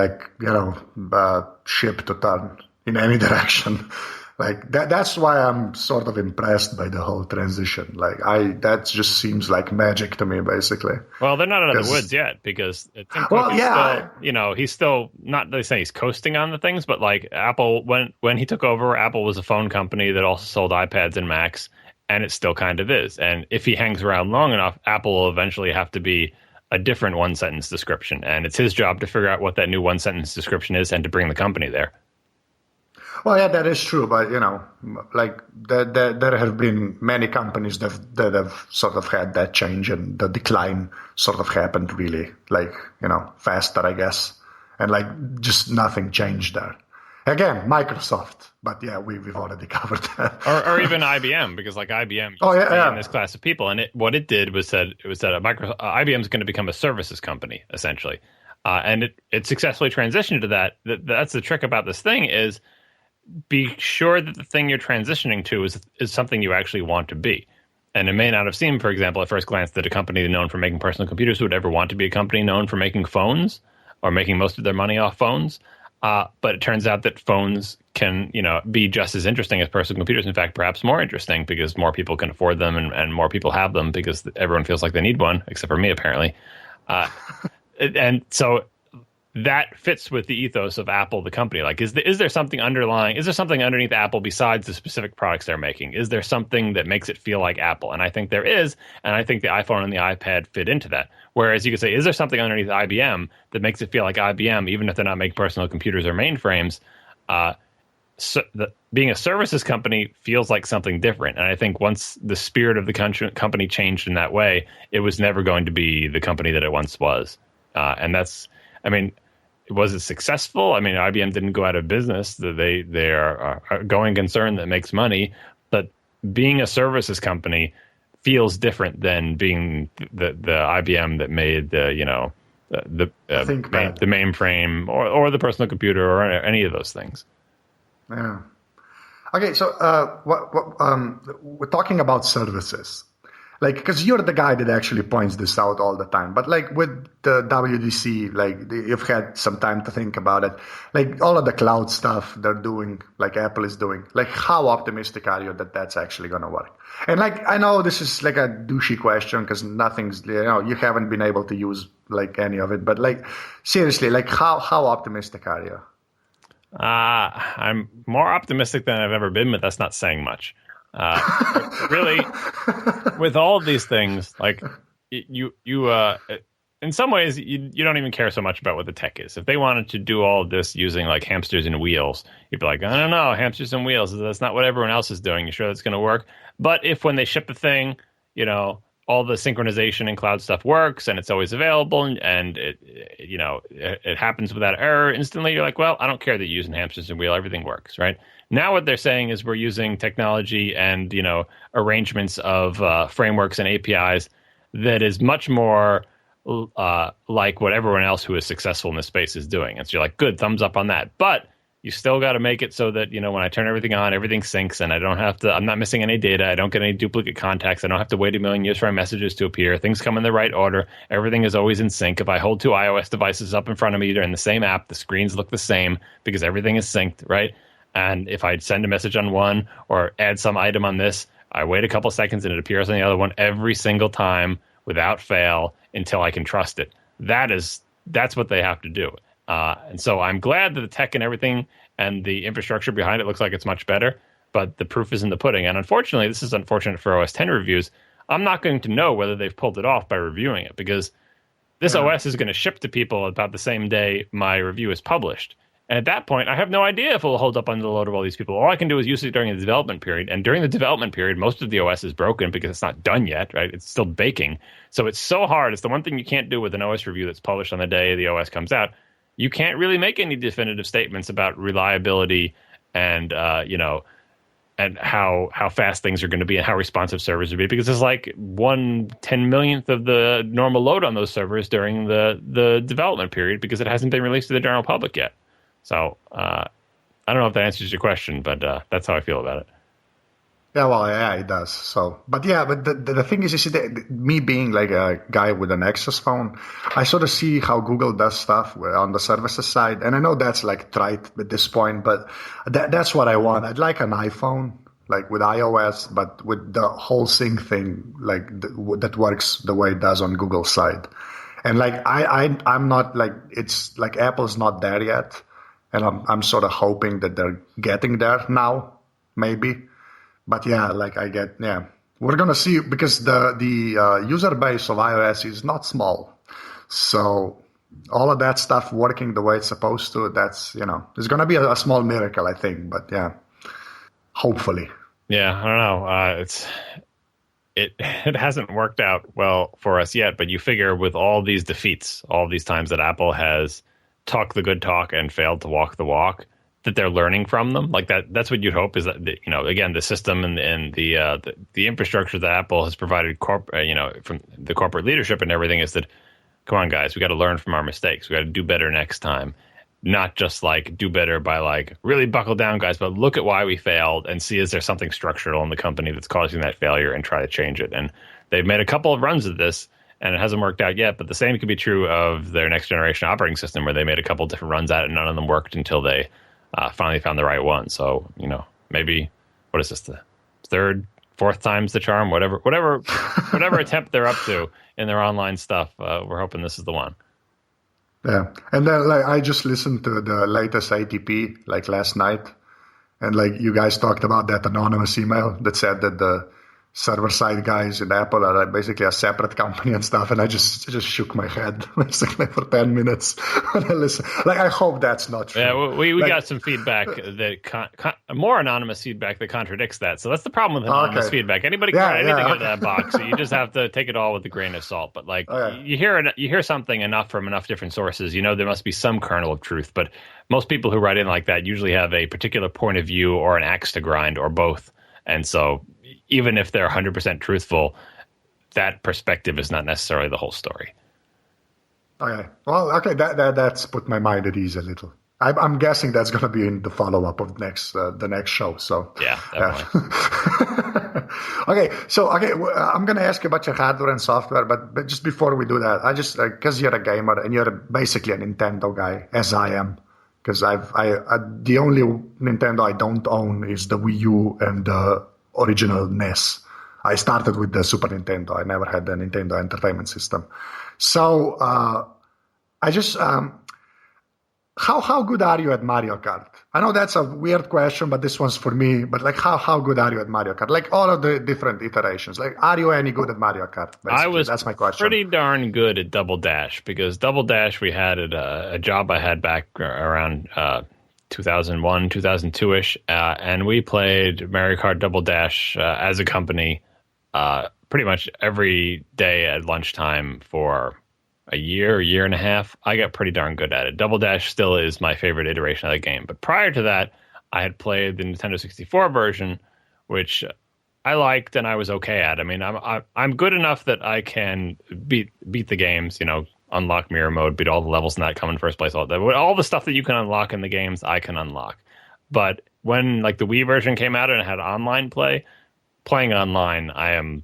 ship to turn in any direction. That's why I'm sort of impressed by the whole transition. That just seems like magic to me, basically. Well, they're not out of the woods yet, because he's still not. They say he's coasting on the things, but Apple, when he took over, Apple was a phone company that also sold iPads and Macs, and it still kind of is. And if he hangs around long enough, Apple will eventually have to be a different one-sentence description, and it's his job to figure out what that new one-sentence description is and to bring the company there. Well, yeah, that is true, but there have been many companies that have sort of had that change, and the decline sort of happened really faster, I guess, and just nothing changed there. Again, Microsoft, but yeah, we've already covered that. or even IBM, because like IBM used to be in this class of people, and what it did was said IBM is going to become a services company essentially, and it successfully transitioned to that. That's the trick about this thing is be sure that the thing you're transitioning to is something you actually want to be. And it may not have seemed, for example, at first glance, that a company known for making personal computers would ever want to be a company known for making phones or making most of their money off phones. But it turns out that phones can, be just as interesting as personal computers. In fact, perhaps more interesting because more people can afford them and more people have them because everyone feels like they need one, except for me, apparently. And so that fits with the ethos of Apple, the company. Like, is there something underlying? Is there something underneath Apple besides the specific products they're making? Is there something that makes it feel like Apple? And I think there is. And I think the iPhone and the iPad fit into that. Whereas you could say, is there something underneath IBM that makes it feel like IBM, even if they're not making personal computers or mainframes? Being a services company feels like something different. And I think once the spirit of the company changed in that way, it was never going to be the company that it once was. And that's, was it successful? IBM didn't go out of business. They are a going concern that makes money. But being a services company feels different than being the IBM that made the mainframe or the personal computer or any of those things. Yeah. Okay, so we're talking about services. Like, because you're the guy that actually points this out all the time. But like with the WDC, like you've had some time to think about it. Like all of the cloud stuff they're doing, like Apple is doing, like how optimistic are you that that's actually going to work? And like, I know this is like a douchey question because nothing's, you haven't been able to use like any of it. But like, seriously, like how optimistic are you? I'm more optimistic than I've ever been, but that's not saying much. Really, with all of these things, like you in some ways, you don't even care so much about what the tech is. If they wanted to do all of this using like hamsters and wheels, you'd be like, I don't know, hamsters and wheels. That's not what everyone else is doing. You sure that's going to work? But if when they ship the thing, all the synchronization and cloud stuff works and it's always available and it happens without error instantly, you're like, well, I don't care that you're using hamsters and wheel. Everything works, right? Now what they're saying is we're using technology and, arrangements of frameworks and APIs that is much more like what everyone else who is successful in this space is doing. And so you're like, good, thumbs up on that. But you still got to make it so that, when I turn everything on, everything syncs and I'm not missing any data. I don't get any duplicate contacts. I don't have to wait a million years for my messages to appear. Things come in the right order. Everything is always in sync. If I hold two iOS devices up in front of me, they're in the same app. The screens look the same because everything is synced, right? And if I send a message on one or add some item on this, I wait a couple seconds and it appears on the other one every single time without fail until I can trust it. That's what they have to do. And so I'm glad that the tech and everything and the infrastructure behind it looks like it's much better, but the proof is in the pudding. And unfortunately, this is unfortunate for OS X reviews. I'm not going to know whether they've pulled it off by reviewing it because this OS is going to ship to people about the same day my review is published. And at that point, I have no idea if it will hold up under the load of all these people. All I can do is use it during the development period. And during the development period, most of the OS is broken because it's not done yet, right? It's still baking. So it's so hard. It's the one thing you can't do with an OS review that's published on the day the OS comes out. You can't really make any definitive statements about reliability and, and how fast things are going to be and how responsive servers will be because it's like 1/10,000,000th of the normal load on those servers during the development period because it hasn't been released to the general public yet. So I don't know if that answers your question, but that's how I feel about it. Yeah, well, yeah, it does. So, but the thing is, you see, me being like a guy with a Nexus phone, I sort of see how Google does stuff on the services side, and I know that's like trite at this point, but that's what I want. I'd like an iPhone, like with iOS, but with the whole sync thing, like that works the way it does on Google's side. And like I'm not like it's like Apple's not there yet. And I'm sort of hoping that they're getting there now, maybe. But yeah, like we're gonna see because the user base of iOS is not small, so all of that stuff working the way it's supposed to, that's it's gonna be a small miracle, I think. But yeah, hopefully. Yeah, I don't know. It hasn't worked out well for us yet, but you figure with all these defeats, all these times that Apple has talked the good talk and failed to walk the walk, that they're learning from them. Like that's what you'd hope is that, again, the system and the infrastructure that Apple has provided from the corporate leadership and everything is that, come on, guys, we got to learn from our mistakes. We got to do better next time. Not just like do better by like really buckle down, guys, but look at why we failed and see is there something structural in the company that's causing that failure and try to change it. And they've made a couple of runs at this and it hasn't worked out yet. But the same could be true of their next generation operating system, where they made a couple different runs at it and none of them worked until they finally found the right one. So, maybe what is this, the third, fourth time's the charm, whatever attempt they're up to in their online stuff. We're hoping this is the one. Yeah, and then I just listened to the latest ATP last night, and you guys talked about that anonymous email that said that the server-side guys in Apple are basically a separate company and stuff, and I just shook my head basically for 10 minutes when I listened. I hope that's not true. Yeah, we got some feedback that more anonymous feedback that contradicts that. So that's the problem with anonymous feedback. Anybody can write anything into that box. So you just have to take it all with a grain of salt. But you hear something enough from enough different sources, there must be some kernel of truth. But most people who write in like that usually have a particular point of view or an axe to grind or both. And so even if they're 100% truthful, that perspective is not necessarily the whole story. Okay. Well, okay, that's put my mind at ease a little. I'm guessing that's going to be in the follow-up of the next show. So yeah, definitely. I'm going to ask you about your hardware and software, but just before we do that, I just because you're a gamer and you're basically a Nintendo guy, as I am. Because the only Nintendo I don't own is the Wii U and the original NES. I started with the Super Nintendo. I never had the Nintendo Entertainment System. So I just how good are you at Mario Kart? I know that's a weird question, but this one's for me. But how good are you at Mario Kart? All of the different iterations. are you any good at Mario Kart? Basically? That's my question. Pretty darn good at Double Dash, because Double Dash we had at a job I had back around 2001, 2002-ish, and we played Mario Kart Double Dash as a company pretty much every day at lunchtime for a year and a half. I got pretty darn good at it. Double Dash still is my favorite iteration of the game. But prior to that, I had played the Nintendo 64 version, which I liked and I was okay at. I mean, I'm good enough that I can beat the games, unlock mirror mode, beat all the levels in that, come in first place, all the stuff that you can unlock in the games, I can unlock. But when the Wii version came out and it had online playing online, I am,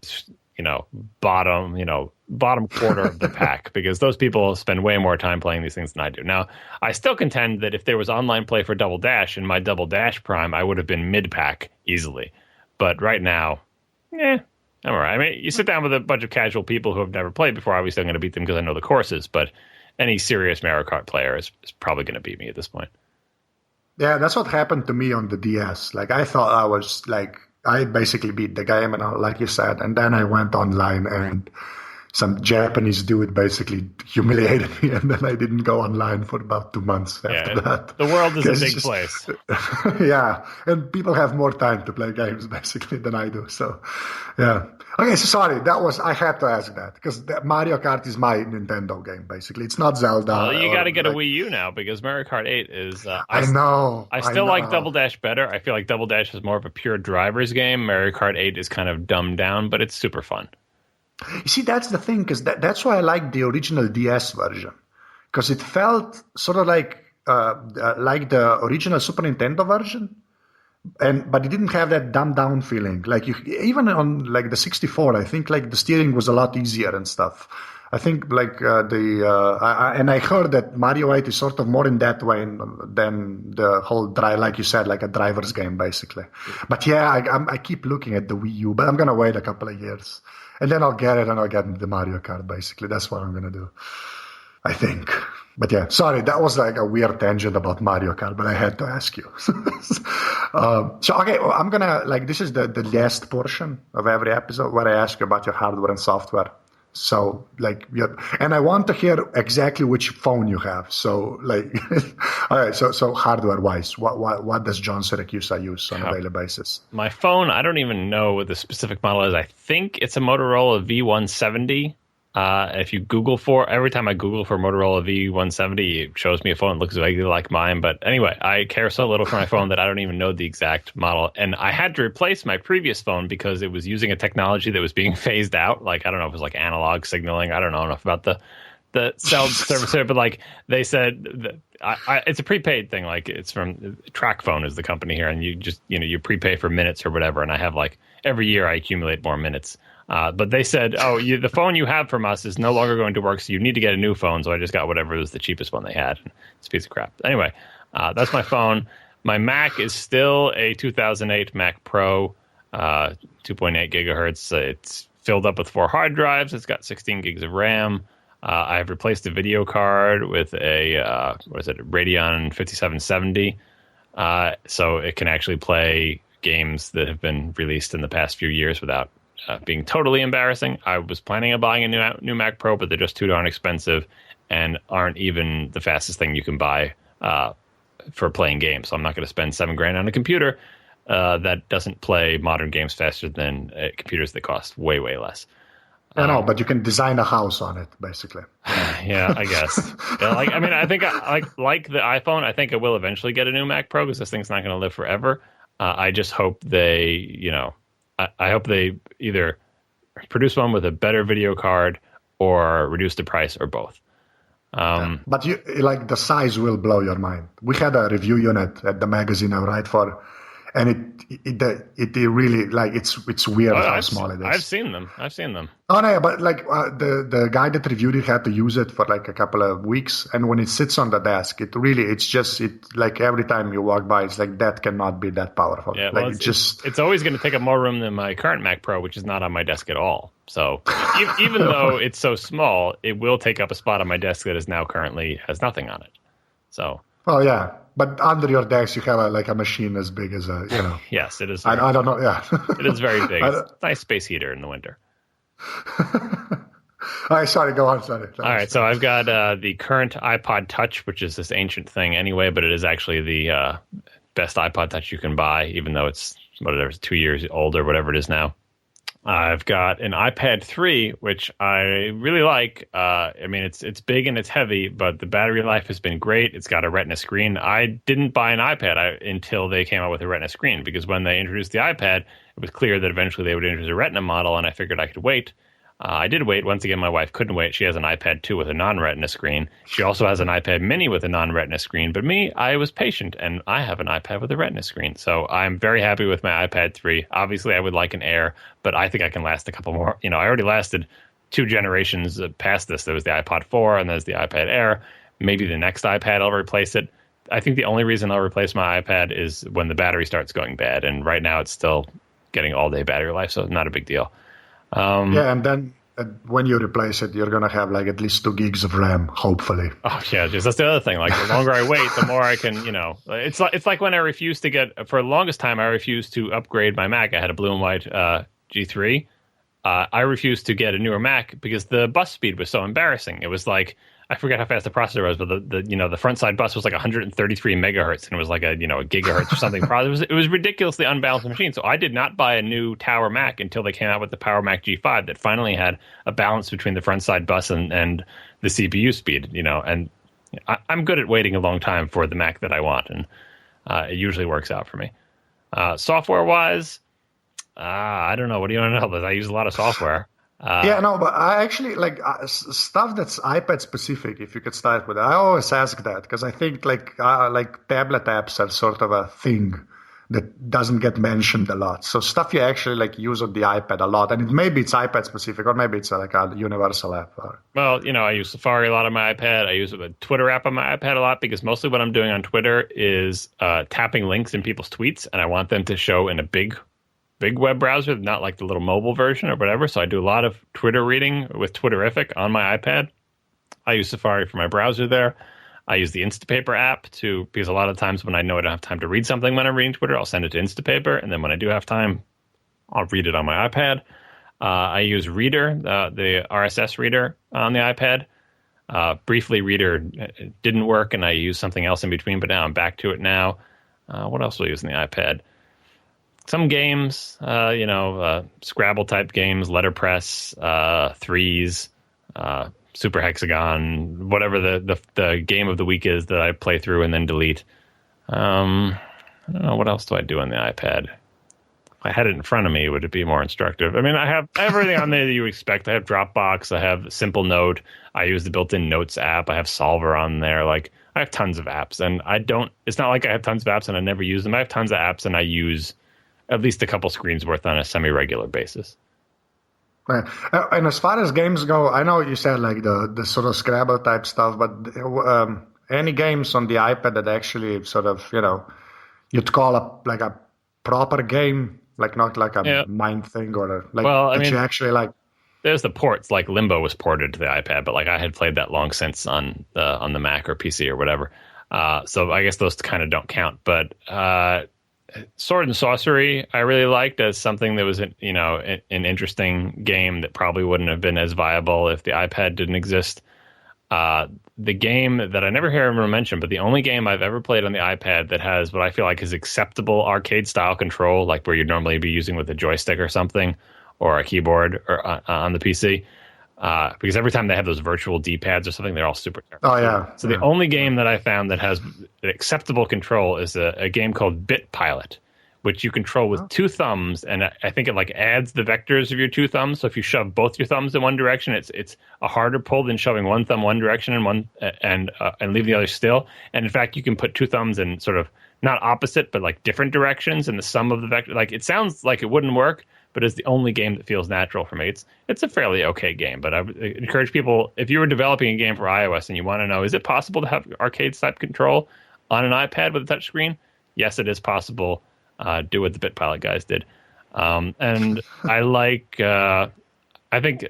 bottom quarter of the pack, because those people spend way more time playing these things than I do. Now, I still contend that if there was online play for Double Dash in my Double Dash prime, I would have been mid-pack easily. But right now, I'm all right. I mean, you sit down with a bunch of casual people who have never played before, obviously I'm going to beat them because I know the courses, but any serious Mario Kart player is probably going to beat me at this point. Yeah, that's what happened to me on the DS. I thought I was I basically beat the game, and like you said, and then I went online and some Japanese dude basically humiliated me, and then I didn't go online for about 2 months after that. The world is a big place. Yeah, and people have more time to play games basically than I do. So, yeah. Okay, so sorry, I had to ask that because Mario Kart is my Nintendo game basically. It's not Zelda. Well, you got to get a Wii U now because Mario Kart 8 is. I know. I still like Double Dash better. I feel like Double Dash is more of a pure driver's game. Mario Kart 8 is kind of dumbed down, but it's super fun. You see, that's the thing, because that's why I like the original DS version, because it felt sort of like the original Super Nintendo version, but it didn't have that dumbed down feeling. Even on the 64, I think the steering was a lot easier and stuff. I think and I heard that Mario 8 is sort of more in that way than the whole like you said, like a driver's game basically. But yeah, I keep looking at the Wii U, but I'm gonna wait a couple of years. And then I'll get it, and I'll get the Mario Kart, basically. That's what I'm going to do, I think. But yeah, sorry, that was a weird tangent about Mario Kart, but I had to ask you. Okay, well, I'm going to, this is the last portion of every episode where I ask you about your hardware and software. So, and I want to hear exactly which phone you have. So, all right, so hardware-wise, what does John Siracusa use on a daily basis? My phone, I don't even know what the specific model is. I think it's a Motorola V170. If you every time I Google for Motorola V170, it shows me a phone that looks vaguely like mine. But anyway, I care so little for my phone that I don't even know the exact model. And I had to replace my previous phone because it was using a technology that was being phased out. Like, I don't know if it was like analog signaling. I don't know enough about the cell service there, but like they said, it's a prepaid thing. Like it's from TracFone is the company here, and you just you prepay for minutes or whatever. And I have like every year I accumulate more minutes. But they said, the phone you have from us is no longer going to work, so you need to get a new phone. So I just got whatever was the cheapest one they had. It's a piece of crap. Anyway, that's my phone. My Mac is still a 2008 Mac Pro, 2.8 gigahertz. It's filled up with 4 hard drives. It's got 16 gigs of RAM. I've replaced the video card with a Radeon 5770, so it can actually play games that have been released in the past few years without being totally embarrassing. I was planning on buying a new Mac Pro, but they're just too darn expensive and aren't even the fastest thing you can buy for playing games. So I'm not going to spend $7,000 on a computer that doesn't play modern games faster than computers that cost way, way less. I know, but you can design a house on it, basically. Yeah, I guess. Yeah, I think like the iPhone, I think I will eventually get a new Mac Pro because this thing's not going to live forever. I just hope they, I hope they either produce one with a better video card or reduce the price or both. But the size will blow your mind. We had a review unit at the magazine I write for, and it really it's weird how small it is. I've seen them. Oh no, but the guy that reviewed it had to use it for like a couple of weeks, and when it sits on the desk, it's like every time you walk by, it's like that cannot be that powerful. Yeah, well, it's always going to take up more room than my current Mac Pro, which is not on my desk at all. So even though it's so small, it will take up a spot on my desk that is now currently has nothing on it. So. Oh yeah. But under your desk, you have a machine as big as Yes, it is. I don't know. Yeah, it is very big. It's a nice space heater in the winter. All right, sorry. Go on. Sorry. All right, so I've got the current iPod Touch, which is this ancient thing anyway, but it is actually the best iPod Touch you can buy, even though it's 2 years old or whatever it is now. I've got an iPad 3, which I really like. It's big and it's heavy, but the battery life has been great. It's got a Retina screen. I didn't buy an iPad until they came out with a Retina screen, because when they introduced the iPad, it was clear that eventually they would introduce a Retina model, and I figured I could wait. I did wait. Once again, my wife couldn't wait. She has an iPad 2 with a non-Retina screen. She also has an iPad mini with a non-Retina screen. But me, I was patient, and I have an iPad with a Retina screen. So I'm very happy with my iPad 3. Obviously, I would like an Air, but I think I can last a couple more. I already lasted 2 generations past this. There was the iPod 4, and there's the iPad Air. Maybe the next iPad, I'll replace it. I think the only reason I'll replace my iPad is when the battery starts going bad. And right now, it's still getting all-day battery life, so not a big deal. And then when you replace it, you're going to have at least 2 gigs of RAM, hopefully. Oh, yeah, that's the other thing. The longer I wait, the more I can, It's like when I refused to get, for the longest time, I refused to upgrade my Mac. I had a blue and white G3. I refused to get a newer Mac because the bus speed was so embarrassing. It was like, I forget how fast the processor was, but the front side bus was like 133 megahertz, and it was like a gigahertz or something. It was ridiculously unbalanced machine. So I did not buy a new Tower Mac until they came out with the Power Mac G5 that finally had a balance between the front side bus and the CPU speed. And I'm good at waiting a long time for the Mac that I want, and it usually works out for me. Software wise, I don't know. What do you want to know? I use a lot of software. But I actually stuff that's iPad specific. If you could start with that, I always ask that because I think tablet apps are sort of a thing that doesn't get mentioned a lot. So stuff you actually use on the iPad a lot, and maybe it's iPad specific, or maybe it's a universal app. Well, I use Safari a lot on my iPad. I use a Twitter app on my iPad a lot because mostly what I'm doing on Twitter is tapping links in people's tweets, and I want them to show in a big web browser, not like the little mobile version or whatever. So I do a lot of Twitter reading with Twitterific on my iPad. I use Safari for my browser there. I use the Instapaper app because a lot of times when I know I don't have time to read something when I'm reading Twitter, I'll send it to Instapaper. And then when I do have time, I'll read it on my iPad. I use Reader, the RSS reader on the iPad. Briefly, Reader didn't work, and I used something else in between, but now I'm back to it now. What else do I use on the iPad? Some games, Scrabble type games, letterpress, threes, Super Hexagon, whatever the game of the week is that I play through and then delete. I don't know, what else do I do on the iPad? If I had it in front of me, would it be more instructive? I mean, I have everything on there that you expect. I have Dropbox, I have Simple Note, I use the built-in Notes app, I have Solver on there. Like, I have tons of apps, and it's not like I have tons of apps and I never use them. I have tons of apps and I use at least a couple screens worth on a semi-regular basis. Right. And as far as games go, I know you said like the sort of Scrabble type stuff, but any games on the iPad that actually sort of, you'd call a proper game, like not like a mind thing or you actually like. There's the ports, like Limbo was ported to the iPad, but like I had played that long since on the Mac or PC or whatever. So I guess those kind of don't count. But Sword and Sorcery I really liked as something that was an interesting game that probably wouldn't have been as viable if the iPad didn't exist. The game that I never hear everyone mention, but the only game I've ever played on the iPad that has what I feel like is acceptable arcade-style control, like where you'd normally be using with a joystick or something, or a keyboard or on the PC, because every time they have those virtual D-pads or something, they're all super terrible. Oh, yeah. So the only game that I found that has acceptable control is a game called Bit Pilot, which you control with two thumbs, and I think it like adds the vectors of your two thumbs. So if you shove both your thumbs in one direction, it's a harder pull than shoving one thumb one direction and leaving the other still. And in fact, you can put two thumbs in sort of not opposite, but like different directions, and the sum of the vector. Like, it sounds like it wouldn't work, but it's the only game that feels natural for me. It's a fairly okay game, but I would encourage people, if you were developing a game for iOS and you want to know, is it possible to have arcade-type control on an iPad with a touchscreen? Yes, it is possible. Do what the Bit Pilot guys did. And I like, I think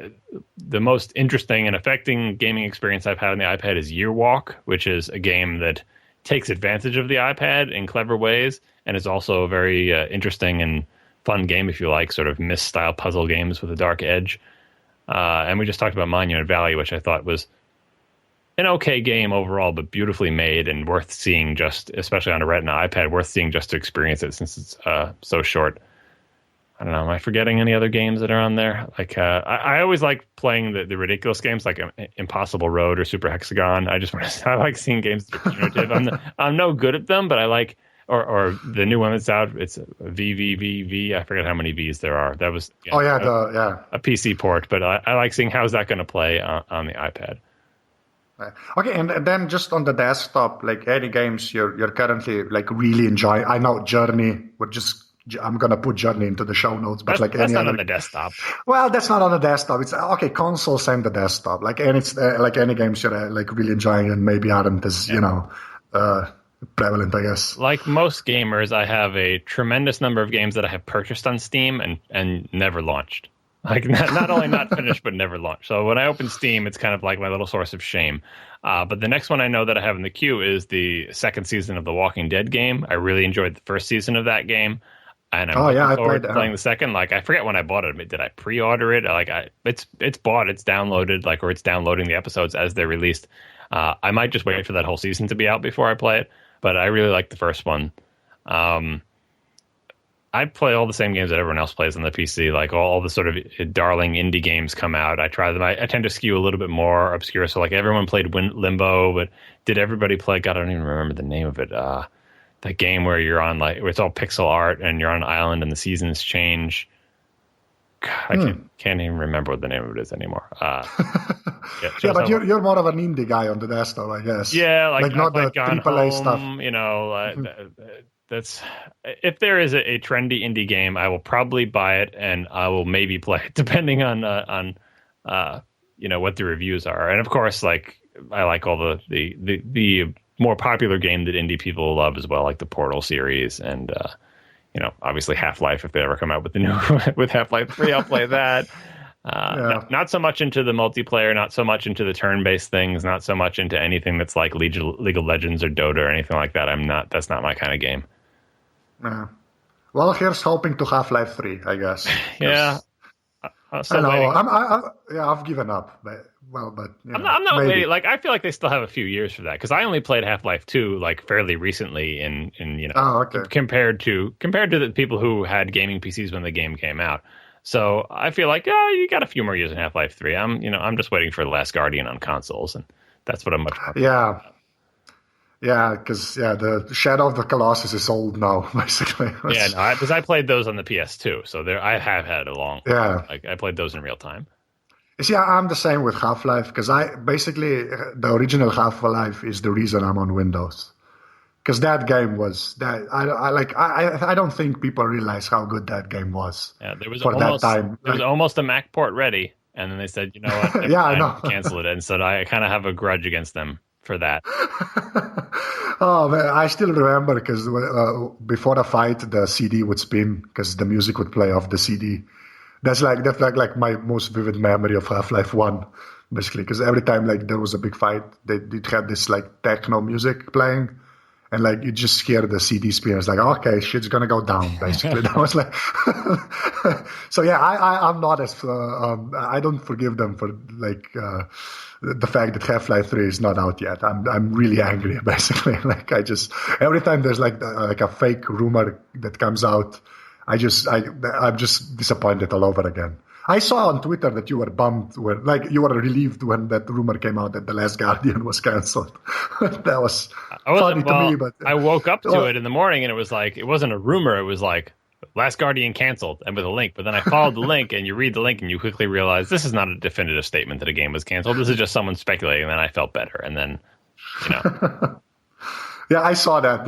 the most interesting and affecting gaming experience I've had on the iPad is Year Walk, which is a game that takes advantage of the iPad in clever ways, and is also a very interesting and fun game if you like sort of Myst-style puzzle games with a dark edge. And we just talked about Monument Valley, which I thought was an okay game overall, but beautifully made and worth seeing, just especially on a Retina iPad, worth seeing just to experience it since it's so short. I don't know. Am I forgetting any other games that are on there? Like I always like playing the ridiculous games like Impossible Road or Super Hexagon. I like seeing games that are punitive. I'm no good at them, but I like or the new one that's out. It's VVVV. I forget how many V's there are. That was a PC port, but I like seeing how's that going to play on the iPad. Okay, and then just on the desktop, like any games you're currently like really enjoying. I know Journey. I'm gonna put Journey into the show notes, but that's not on the desktop. Well, that's not on the desktop. It's okay. Consoles and the desktop, like and it's like any games you're like really enjoying and maybe aren't as prevalent, I guess. Like most gamers, I have a tremendous number of games that I have purchased on Steam and never launched. Like not only not finished, but never launched. So when I open Steam, it's kind of like my little source of shame. But the next one I know that I have in the queue is the second season of the Walking Dead game. I really enjoyed the first season of that game, and I'm looking forward to playing the second. Like, I forget when I bought it. Did I pre-order it? Like, it's bought, it's downloaded, like, or it's downloading the episodes as they're released. I might just wait for that whole season to be out before I play it. But I really like the first one. I play all the same games that everyone else plays on the PC. Like all the sort of darling indie games come out, I try them. I tend to skew a little bit more obscure. So like everyone played Limbo, but did everybody play? God, I don't even remember the name of it. That game where you're on where it's all pixel art and you're on an island and the seasons change. God, I can't even remember what the name of it is anymore. But you're more of an indie guy on the desktop, I guess. Yeah, like not the AAA stuff. That's if there is a trendy indie game, I will probably buy it and I will maybe play it depending on what the reviews are. And of course, like I like all the more popular game that indie people love as well, like the Portal series and obviously Half-Life. If they ever come out with the new with Half-Life 3, I'll play that. Not so much into the multiplayer, not so much into the turn-based things, not so much into anything that's like League of Legends or Dota or anything like that. That's not my kind of game. Well, here's hoping to Half-Life 3, I guess. Yeah. I know. I've given up. I'm not waiting. Like, I feel like they still have a few years for that because I only played Half-Life 2 like fairly recently compared to the people who had gaming PCs when the game came out. So I feel like, you got a few more years in Half-Life 3. I'm just waiting for The Last Guardian on consoles, and that's what I'm much more. Yeah. Yeah, because the Shadow of the Colossus is old now, basically. Because I played those on the PS2, so I have had a long. Yeah, I played those in real time. See, I'm the same with Half-Life because the original Half-Life is the reason I'm on Windows. Because that game was that I don't think people realize how good that game was. Yeah, there was that time. There was almost a Mac port ready, and then they said, you know what? I know. Cancel it, and so I kind of have a grudge against them for that. Oh man, I still remember because before a fight, the CD would spin because the music would play off the CD. That's like my most vivid memory of Half-Life 1, basically. Because every time there was a big fight, it had this techno music playing, and you just hear the CD spin. It's like, okay, shit's gonna go down. Basically, that was like. So yeah, I'm not as I don't forgive them for the fact that Half-Life 3 is not out yet. I'm really angry, basically. Every time there's a fake rumor that comes out, I'm just disappointed all over again. I saw on Twitter that you were bummed you were relieved when that rumor came out that The Last Guardian was canceled. That was funny to me, but I woke up to it in the morning and it was it wasn't a rumor, it was Last Guardian canceled, and with a link. But then I followed the link, and you read the link, and you quickly realize this is not a definitive statement that a game was canceled. This is just someone speculating, and then I felt better. And then, Yeah, I saw that.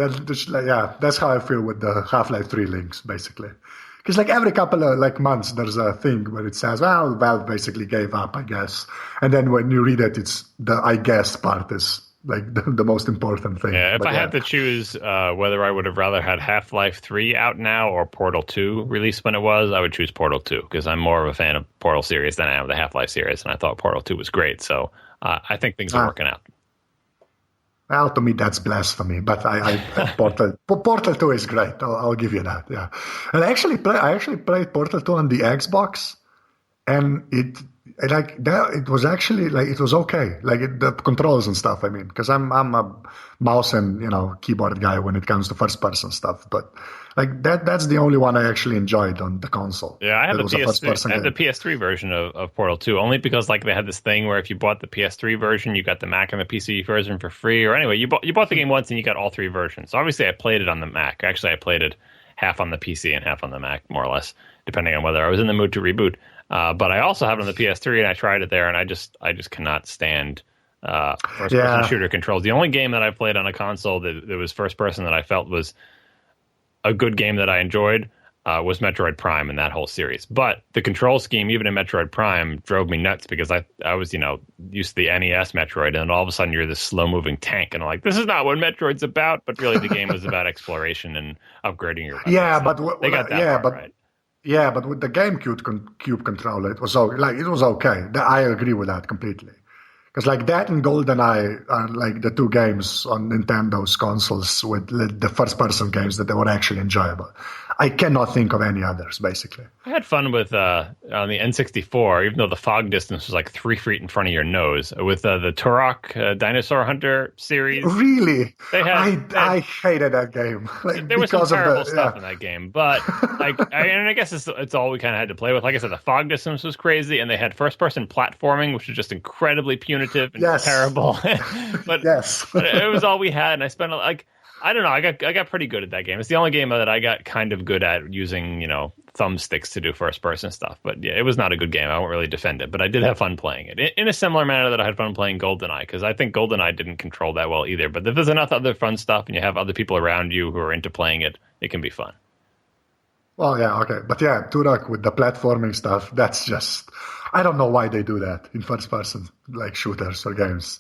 That's how I feel with the Half-Life 3 links, basically. Because every couple of months, there's a thing where it says, well, Valve basically gave up, I guess. And then when you read it, it's the I guess part is the most important thing. Yeah, if I had to choose whether I would have rather had Half-Life 3 out now or Portal 2 released when it was, I would choose Portal 2 because I'm more of a fan of Portal series than I am of the Half-Life series, and I thought Portal 2 was great. So I think things are working out. Well, to me, that's blasphemy, but Portal 2 is great. I'll give you that, yeah. And I actually played Portal 2 on the Xbox, and it was actually it was okay, the controls and stuff. I mean, because I'm a mouse and keyboard guy when it comes to first person stuff, but that's the only one I actually enjoyed on the console. Yeah, I have the PS3 version of Portal 2 only because they had this thing where if you bought the PS3 version, you got the Mac and the PC version for free. Or anyway, you bought the game once and you got all three versions. So obviously, I played it on the Mac. Actually, I played it half on the PC and half on the Mac, more or less, depending on whether I was in the mood to reboot. But I also have it on the PS3, and I tried it there, and I just cannot stand first-person shooter controls. The only game that I played on a console that was first-person that I felt was a good game that I enjoyed was Metroid Prime and that whole series. But the control scheme, even in Metroid Prime, drove me nuts because I was, used to the NES Metroid, and all of a sudden you're this slow-moving tank, and I'm like, this is not what Metroid's about. But really, the game was about exploration and upgrading your weapons. Yeah, so but they got that part right. Yeah, but with the GameCube controller, it was it was okay. I agree with that completely. Because that and GoldenEye are the two games on Nintendo's consoles with the first-person games that they were actually enjoyable. I cannot think of any others, basically. I had fun with on the N64, even though the fog distance was 3 feet in front of your nose, with the Turok Dinosaur Hunter series. Really? I hated that game. There was some terrible stuff in that game, but I guess it's all we kind of had to play with. Like I said, the fog distance was crazy, and they had first-person platforming, which was just incredibly punitive and terrible. but it was all we had, and I spent I don't know. I got pretty good at that game. It's the only game that I got kind of good at using, thumbsticks to do first-person stuff. But yeah, it was not a good game. I won't really defend it, but I did have fun playing it in a similar manner that I had fun playing GoldenEye, because I think GoldenEye didn't control that well either. But if there's enough other fun stuff and you have other people around you who are into playing it, it can be fun. Well, yeah, okay, but yeah, Turok with the platforming stuff. That's just I don't know why they do that in first-person shooters or games.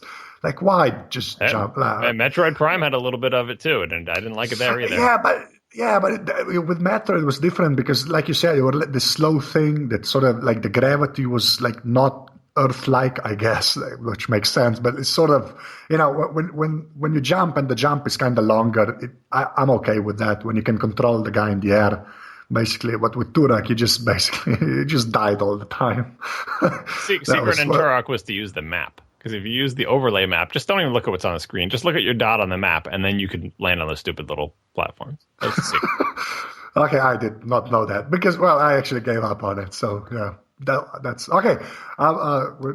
Why just jump? And Metroid Prime had a little bit of it too, and I didn't like it there either. Yeah, but with Metroid it was different because, like you said, you were the slow thing that sort of the gravity was not Earth-like, I guess, which makes sense. But it's sort of when you jump and the jump is kind of longer, I'm okay with that when you can control the guy in the air. Basically, but with Turok, you just died all the time. Secret in Turok was to use the map. Because if you use the overlay map, just don't even look at what's on the screen. Just look at your dot on the map, and then you can land on those stupid little platforms. That's the secret. Okay, I did not know that because, well, I actually gave up on it. So, yeah, that's okay.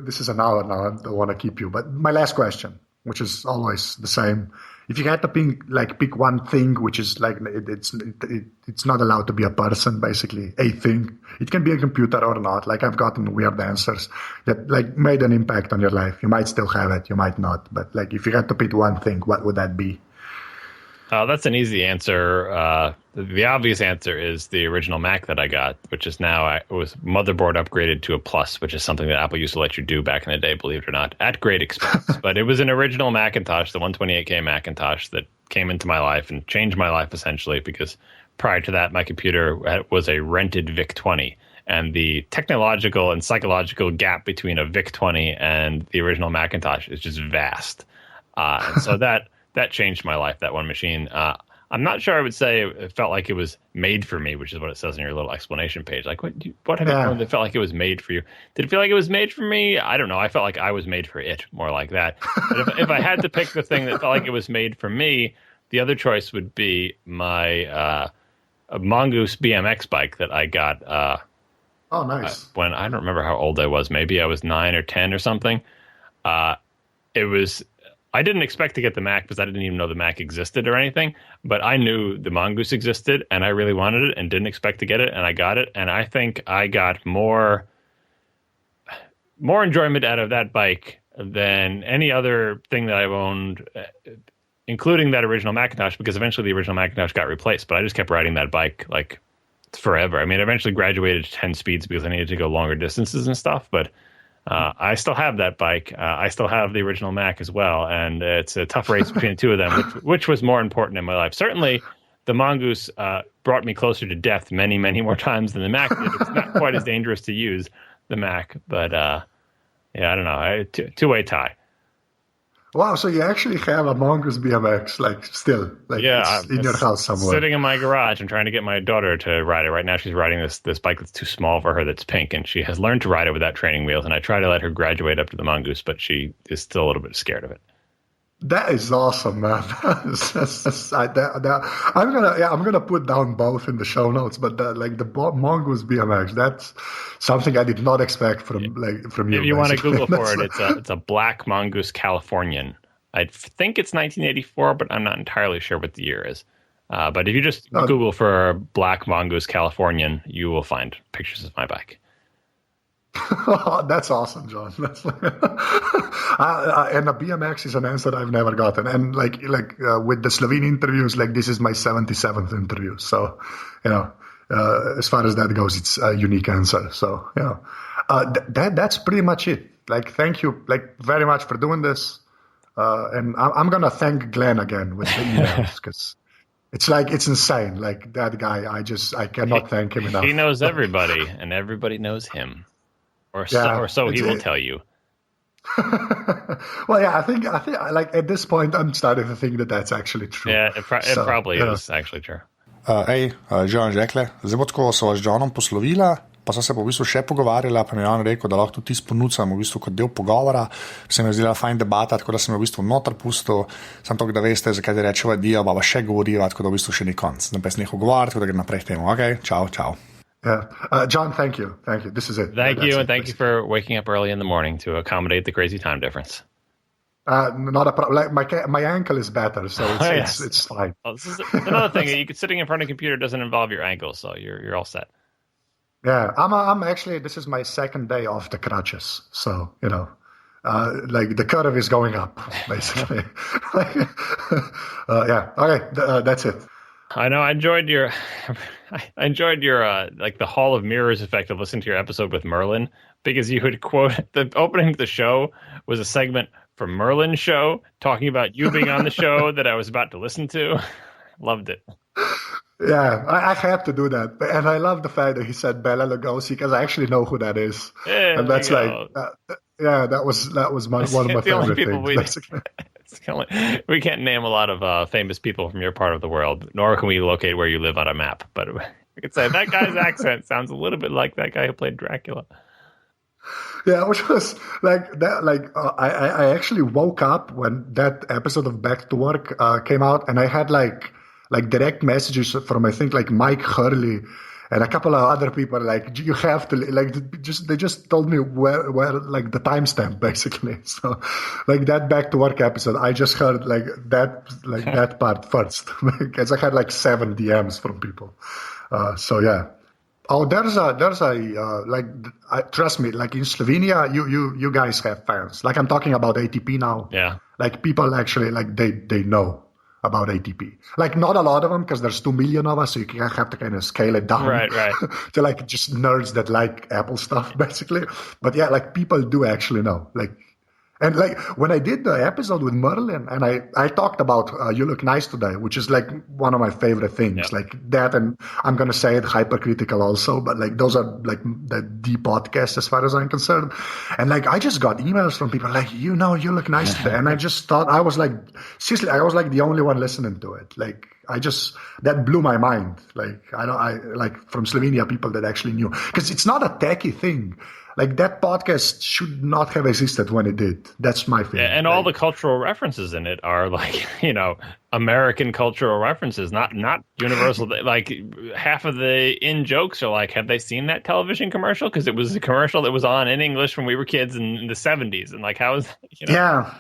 This is an hour now. I don't want to keep you. But my last question, which is always the same. If you had to pick one thing, which is like, it's not allowed to be a person, basically, a thing. It can be a computer or not. Like, I've gotten weird answers that like made an impact on your life. You might still have it, you might not. But like, if you had to pick one thing, what would that be? That's an easy answer. The obvious answer is the original Mac that I got, which is now it was motherboard upgraded to a Plus, which is something that Apple used to let you do back in the day, believe it or not, at great expense. But it was an original Macintosh, the 128K Macintosh, that came into my life and changed my life essentially, because prior to that, my computer was a rented VIC-20. And the technological and psychological gap between a VIC-20 and the original Macintosh is just vast. And so that changed my life, that one machine. I'm not sure I would say it felt like it was made for me, which is what it says in your little explanation page. Like, what have you done that felt like it was made for you? Did it feel like it was made for me? I don't know. I felt like I was made for it, more like that. But if I had to pick the thing that felt like it was made for me, the other choice would be my Mongoose BMX bike that I got. Oh, nice. When I don't remember how old I was. Maybe I was 9 or 10 or something. It was... I didn't expect to get the Mac because I didn't even know the Mac existed or anything, but I knew the Mongoose existed and I really wanted it and didn't expect to get it, and I got it, and I think I got more enjoyment out of that bike than any other thing that I've owned, including that original Macintosh, because eventually the original Macintosh got replaced, but I just kept riding that bike like forever. I mean, I eventually graduated to 10 speeds because I needed to go longer distances and stuff, but I still have that bike. I still have the original Mac as well, and it's a tough race between the two of them, which was more important in my life. Certainly, the Mongoose brought me closer to death many, many more times than the Mac did. It's not quite as dangerous to use, the Mac, but yeah, I don't know. Two-way tie. Wow, so you actually have a Mongoose BMX, like, still, like, yeah, it's in your house somewhere. Sitting in my garage. I'm trying to get my daughter to ride it. Right now she's riding this bike that's too small for her, that's pink, and she has learned to ride it without training wheels, and I try to let her graduate up to the Mongoose, but she is still a little bit scared of it. That is awesome, man. I'm gonna put down both in the show notes, but the Mongoose BMX, that's something I did not expect from you. If you want to Google for it, it's a black Mongoose Californian. I think it's 1984, but I'm not entirely sure what the year is. But if you just Google for black Mongoose Californian, you will find pictures of my bike. That's awesome, John. That's and the BMX is an answer I've never gotten. And with the Slovene interviews, like, this is my 77th interview. So, as far as that goes, it's a unique answer. So, that's pretty much it. Like, thank you, like, very much for doing this. And I'm gonna thank Glenn again with the emails, because it's insane. Like, that guy, I cannot thank him enough. He knows everybody, and everybody knows him. Or so he will tell you. Well, yeah, I think like at this point I'm starting to think that that's actually true. Yeah, it probably is actually true. Žan Žekle, zdaj bo tako, sva z Johnom poslovila, pa sva se v bistvu še pogovarjala, pa mi je on rekel, da lahko tudi ponucam v bistvu kot del pogovora. Se mi je zdela fajn debata, tako da sem v bistvu noter pustil, sam to, da veste, zakaj da rečeva dio, pa še govoriva, tako da v bistvu še ni konc. Da pa jaz nehal govoriti, tako da gre naprej k temu. Ok, čau. Yeah. John, thank you. This is it. Thank you for waking up early in the morning to accommodate the crazy time difference. Not a problem. Like, my ankle is better, so it's fine. Well, this is another thing. Sitting in front of a computer doesn't involve your ankle, so you're all set. Yeah, I'm actually, this is my second day off the crutches, so like the curve is going up, basically. Yeah. Okay, that's it. I know. I enjoyed your like the Hall of Mirrors effect of listening to your episode with Merlin, because you would quote the opening of the show was a segment from Merlin's show talking about you being on the show that I was about to listen to. Loved it. Yeah, I had to do that, and I love the fact that he said Bela Lugosi, because I actually know who that is, and that's that was one of my favorite things. It's kind of like, we can't name a lot of famous people from your part of the world, nor can we locate where you live on a map. But we could say that guy's accent sounds a little bit like that guy who played Dracula. Yeah, which was like that. Like I actually woke up when that episode of Back to Work came out, and I had like like direct messages from, I think, like Mike Hurley and a couple of other people, like, you have to, like, they just told me where like the timestamp, basically. So like that back to work episode, I just heard that part first, because I had like 7 DMs from people. So yeah. Oh, there's a trust me, like in Slovenia, you guys have fans. Like I'm talking about ATP now. Yeah. Like people actually, like they know about ATP. Like not a lot of them, because there's 2 million of us, so you have to kind of scale it down. Right. To like just nerds that like Apple stuff, basically. But yeah, like people do actually know. Like, and like when I did the episode with Merlin, and I talked about You Look Nice Today, which is like one of my favorite things. Yeah. Like that, and I'm going to say it hypercritical also, but like those are like the podcasts as far as I'm concerned. And like I just got emails from people like, You Look Nice Today. And I just thought, I was like, seriously, I was like the only one listening to it. Like that blew my mind. Like I like from Slovenia, people that actually knew, because it's not a techie thing. Like that podcast should not have existed when it did. That's my feeling. And all the cultural references in it are like, American cultural references, not universal. Like half of the in-jokes are like, have they seen that television commercial? Because it was a commercial that was on in English when we were kids in the 70s. And like, how is Yeah.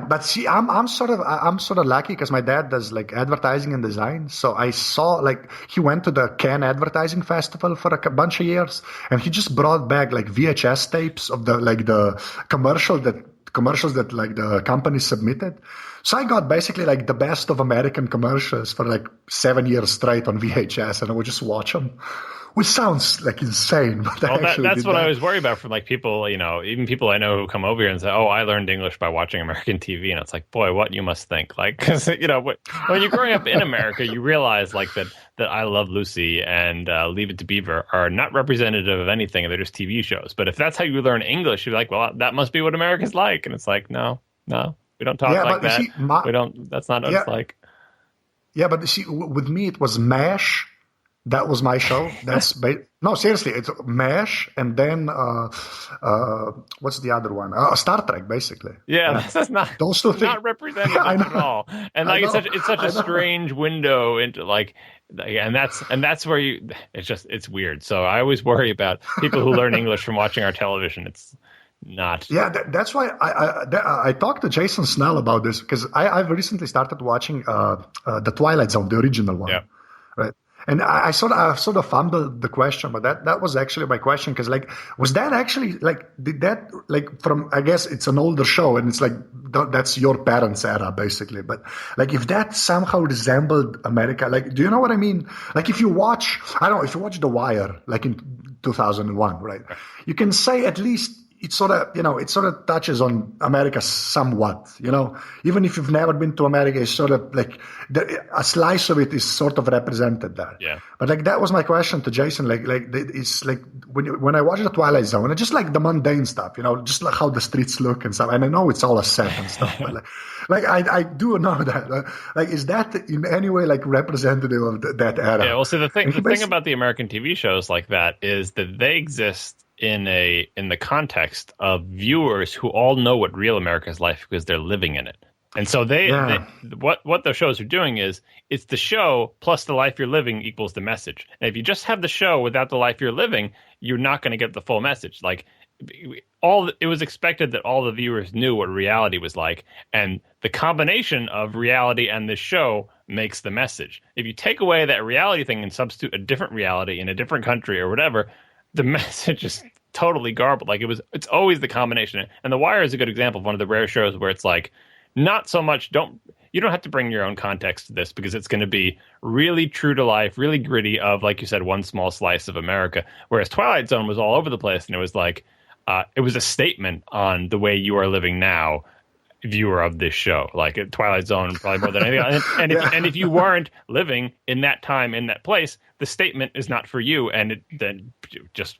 But see, I'm sort of lucky, because my dad does like advertising and design. So I saw, like, he went to the Cannes Advertising Festival for a bunch of years, and he just brought back like VHS tapes of the commercials that like the company submitted. So I got basically like the best of American commercials for like 7 years straight on VHS, and I would just watch them. Which sounds like insane, but that's what I was worried about from like people, even people I know who come over here and say, "Oh, I learned English by watching American TV," and it's like, boy, what you must think, like, because when you're growing up in America, you realize like that I Love Lucy and Leave It to Beaver are not representative of anything; they're just TV shows. But if that's how you learn English, you're like, well, that must be what America's like, and it's like, no, we don't talk like that. See, we don't. That's not what it's like. Yeah, but see, with me, it was MASH. That was my show. No, seriously, it's MASH, and then what's the other one? Star Trek, basically. Yeah, that's not those two things. Not representative at all. And like it's such a strange window into like, and that's where it's weird. So I always worry about people who learn English from watching our television. It's not. Yeah, that's why I talked to Jason Snell about this, because I've recently started watching the Twilight Zone, the original one. Yeah. Right. And I sort of fumbled the question, but that was actually my question, because like, was that actually like, did that like from, I guess it's an older show and it's like that's your parents' era basically, but like if that somehow resembled America, like, do you know what I mean? Like if you watch The Wire, like in 2001, right? You can say at least it sort of touches on America somewhat, even if you've never been to America, it's sort of like a slice of it is sort of represented there. Yeah. But like, that was my question to Jason. Like it's like when I watch the Twilight Zone, and just like the mundane stuff, just like how the streets look and stuff. And I know it's all a set and stuff, but like I do know that. Like, is that in any way like representative of that era? Yeah. Well, so the thing about the American TV shows like that is that they exist in the context of viewers who all know what real America's like because they're living in it. And so what the shows are doing is it's the show plus the life you're living equals the message. And if you just have the show without the life you're living, you're not going to get the full message. Like it was expected that all the viewers knew what reality was like, and the combination of reality and the show makes the message. If you take away that reality thing and substitute a different reality in a different country or whatever, the message is totally garbled. Like it's always the combination. And The Wire is a good example of one of the rare shows where it's like, not so much, you don't have to bring your own context to this, because it's going to be really true to life, really gritty of, like you said, one small slice of America. Whereas Twilight Zone was all over the place, and it was like, it was a statement on the way you are living now, viewer of this show. Like Twilight Zone, probably more than anything. And if you weren't living in that time, in that place, the statement is not for you, and it then just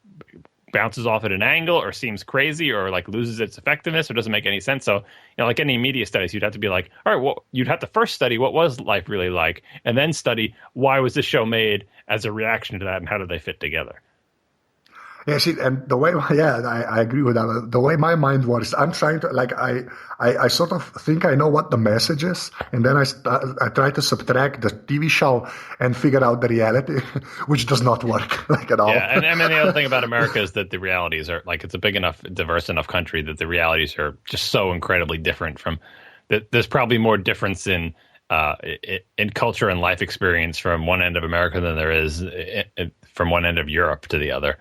bounces off at an angle or seems crazy or like loses its effectiveness or doesn't make any sense. So, like any media studies, you'd have to be like, all right, well, you'd have to first study what was life really like, and then study why was this show made as a reaction to that and how do they fit together. Yeah, see, and the way, I agree with that. The way my mind works, I'm trying to, like, I sort of think I know what the message is, and then I try to subtract the TV show and figure out the reality, which does not work, like, at all. Yeah, and I mean, the other thing about America is that the realities are, like, it's a big enough, diverse enough country that the realities are just so incredibly different from, there's probably more difference in culture and life experience from one end of America than there is from one end of Europe to the other.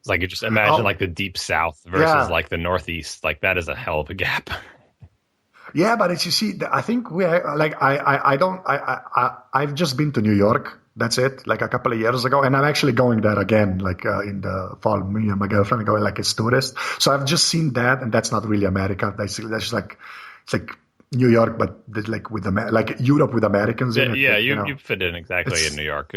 Like, you just imagine like the deep South versus like the Northeast. Like, that is a hell of a gap. Yeah, but you see, I think I've just been to New York. That's it, like a couple of years ago, and I'm actually going there again, like in the fall. Me and my girlfriend are going like as tourists. So I've just seen that, and that's not really America. That's just like, it's like New York, but like with like Europe with Americans in it. Yeah, you fit in exactly in New York.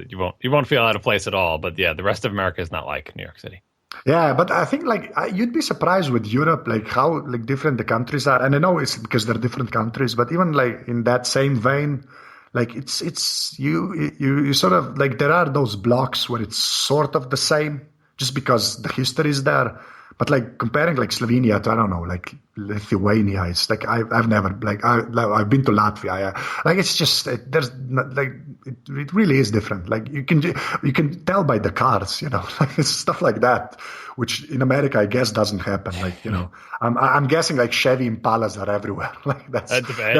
You won't feel out of place at all. But yeah, the rest of America is not like New York City. Yeah, but I think like you'd be surprised with Europe, like how like different the countries are. And I know it's because they're different countries, but even like in that same vein, like it's you sort of like there are those blocks where it's sort of the same just because the history is there. But like comparing like Slovenia to, I don't know, like Lithuania, it's like I've never like I've been to Latvia. Like it's just there's not, like it really is different. Like you can tell by the cars, you know, like it's stuff like that, which in America I guess doesn't happen. Like, you know, I'm guessing like Chevy Impalas are everywhere. Like that's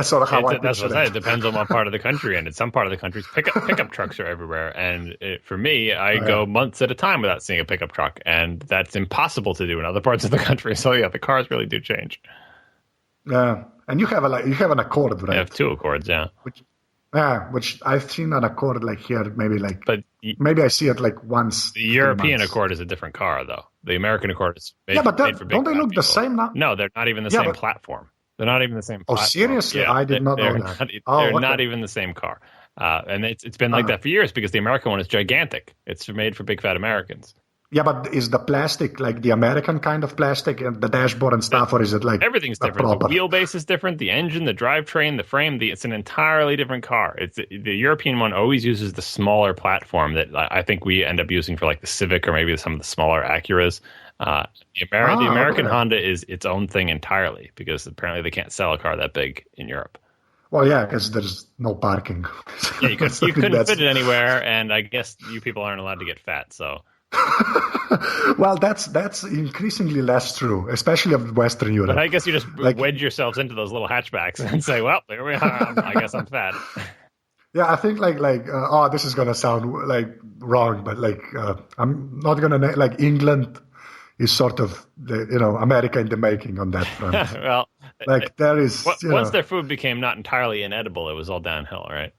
sort of how I that's picture what it. It depends on what part of the country, and in some part of the country, pickup trucks are everywhere. And for me, I go months at a time without seeing a pickup truck, and that's impossible to do in other parts of the country. So yeah, the cars really do change. Yeah, and you have an Accord, right? I have two Accords, yeah. Which I've seen an Accord like here, but maybe I see it like once. The European Accord is a different car, though. The American Accord is made, but made for big don't they look people. the same now? No, they're not even the same platform. They're not even the same platform. Oh, seriously? Yeah, I did not know that. They're not even the same car. And it's been like that for years because the American one is gigantic. It's made for big fat Americans. Yeah, but is the plastic like the American kind of plastic and the dashboard and stuff, or is it like everything's different? The wheelbase is different. The engine, the drivetrain, the frame. It's an entirely different car. It's the European one always uses the smaller platform that I think we end up using for like the Civic or maybe some of the smaller Acuras. The American Honda is its own thing entirely because apparently they can't sell a car that big in Europe. Well, yeah, because there's no parking. Yeah, you couldn't fit it anywhere, and I guess you people aren't allowed to get fat, so. Well, that's increasingly less true, especially of Western Europe. But I guess you just wedge yourselves into those little hatchbacks and say, "Well, there we are. I guess I'm fat." Yeah, I think this is gonna sound like wrong, but I'm not gonna like England is sort of America in the making on that front. Well, there is once their food became not entirely inedible, it was all downhill, right?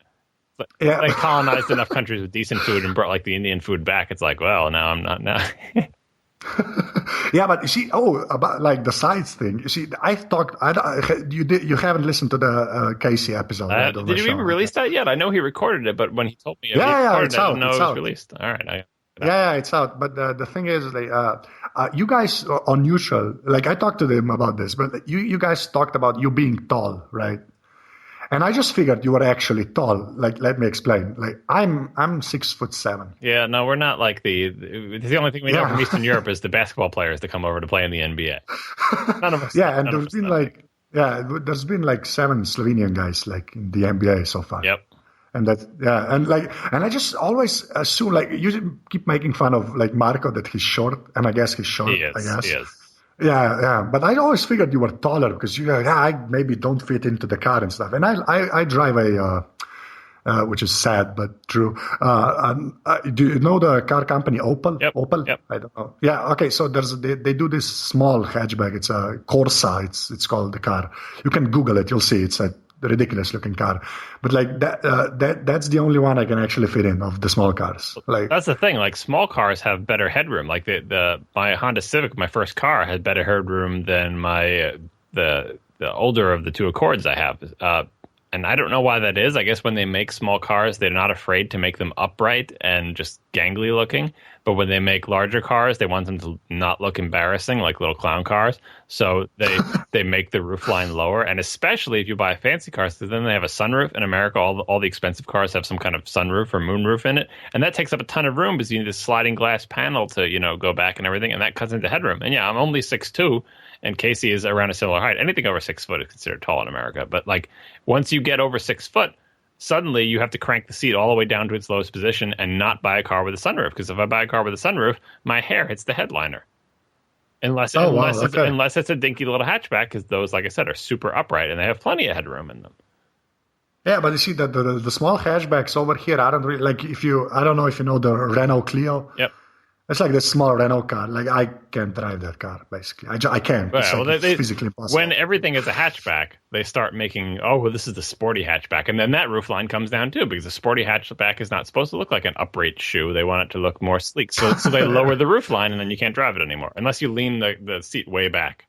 But they colonized enough countries with decent food and brought like the Indian food back. It's like, well, now I'm not now. Yeah, but you see, about like the sides thing. You see, you haven't listened to the Casey episode. Did you even release that yet? I know he recorded it, but when he told me, it's I didn't know it was released. All right, it's out. But the thing is, you guys on Neutral, like I talked to them about this, but you guys talked about you being tall, right? And I just figured you were actually tall. Like, let me explain. Like, I'm 6'7". Yeah, no, we're not like the only thing we know from Eastern Europe is the basketball players that come over to play in the NBA. None of us. Yeah, and there's been like 7 Slovenian guys like in the NBA so far. Yep. And and I just always assume like you keep making fun of like Marco that he's short, and I guess he's short. He is. Yeah. But I always figured you were taller because I maybe don't fit into the car and stuff. And I drive which is sad but true. Do you know the car company Opel? Yep. Opel? Yep. I don't know. Yeah. Okay. So they do this small hatchback. It's a Corsa. It's called the car. You can Google it. You'll see it's a ridiculous looking car. But like that's the only one I can actually fit in of the small cars. Like that's the thing. Like small cars have better headroom. Like my Honda Civic, my first car, had better headroom than the older of the 2 Accords I have. And I don't know why that is. I guess when they make small cars, they're not afraid to make them upright and just gangly looking. But when they make larger cars, they want them to not look embarrassing like little clown cars. So they make the roofline lower. And especially if you buy a fancy car, so then they have a sunroof. In America, all the expensive cars have some kind of sunroof or moonroof in it. And that takes up a ton of room because you need this sliding glass panel to, go back and everything. And that cuts into headroom. And yeah, I'm only 6'2", and Casey is around a similar height. Anything over 6 foot is considered tall in America. But like once you get over 6 foot, suddenly you have to crank the seat all the way down to its lowest position and not buy a car with a sunroof. Because if I buy a car with a sunroof, my hair hits the headliner. Unless it's a dinky little hatchback, because those, like I said, are super upright and they have plenty of headroom in them. Yeah, but you see the small hatchbacks over here, I don't know if you know the Renault Clio. Yep. It's like this small Renault car. Like I can't drive that car, basically. I can't. It's physically impossible. When everything is a hatchback, they start making, this is the sporty hatchback. And then that roofline comes down too, because the sporty hatchback is not supposed to look like an upright shoe. They want it to look more sleek. So they lower the roofline and then you can't drive it anymore, unless you lean the seat way back.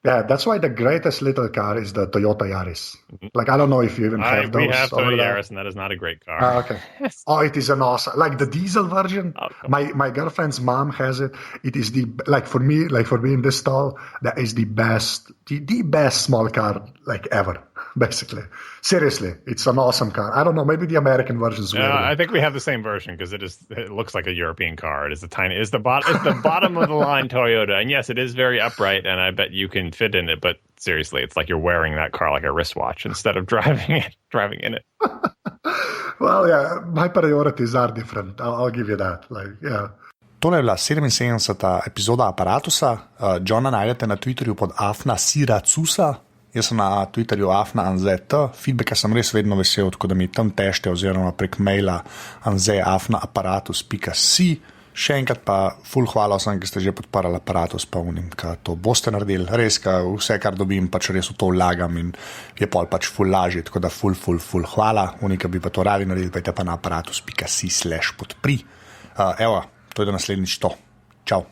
Yeah, that's why the greatest little car is the Toyota Yaris. Like, I don't know if you even have those. We have Toyota Yaris, and that is not a great car. Okay. It is an awesome, like the diesel version. Oh, my girlfriend's mom has it. It is for being this tall, that is the best small car like ever, basically. Seriously, it's an awesome car. I don't know, maybe the American version is weird. I think we have the same version because it looks like a European car. It's the bottom of the line Toyota, and yes, it is very upright, and I bet you can fit in it. But seriously, it's like you're wearing that car like a wristwatch instead of driving in it. Well, yeah, my priorities are different. I'll give you that. Tole je bila 77. epizoda Apparatusa. Johna najdete na Twitterju pod @Siracusa. Jaz sem na Twitterju @anzet. Feedbacka sem res vedno vesel, tako da mi tam tešte oziroma prek maila anze@apparatus.si. Še enkrat pa ful hvala vsem, ki ste že podparali Apparatus, pa unim, ka to boste naredili. Res, ka vse, kar dobim, pač res v to vlagam in je pol pač ful lažje, tako da ful hvala. Unika bi pa to radi naredili, pa je pa na apparatus.si/podpri. To je do naslednjič to. Čau.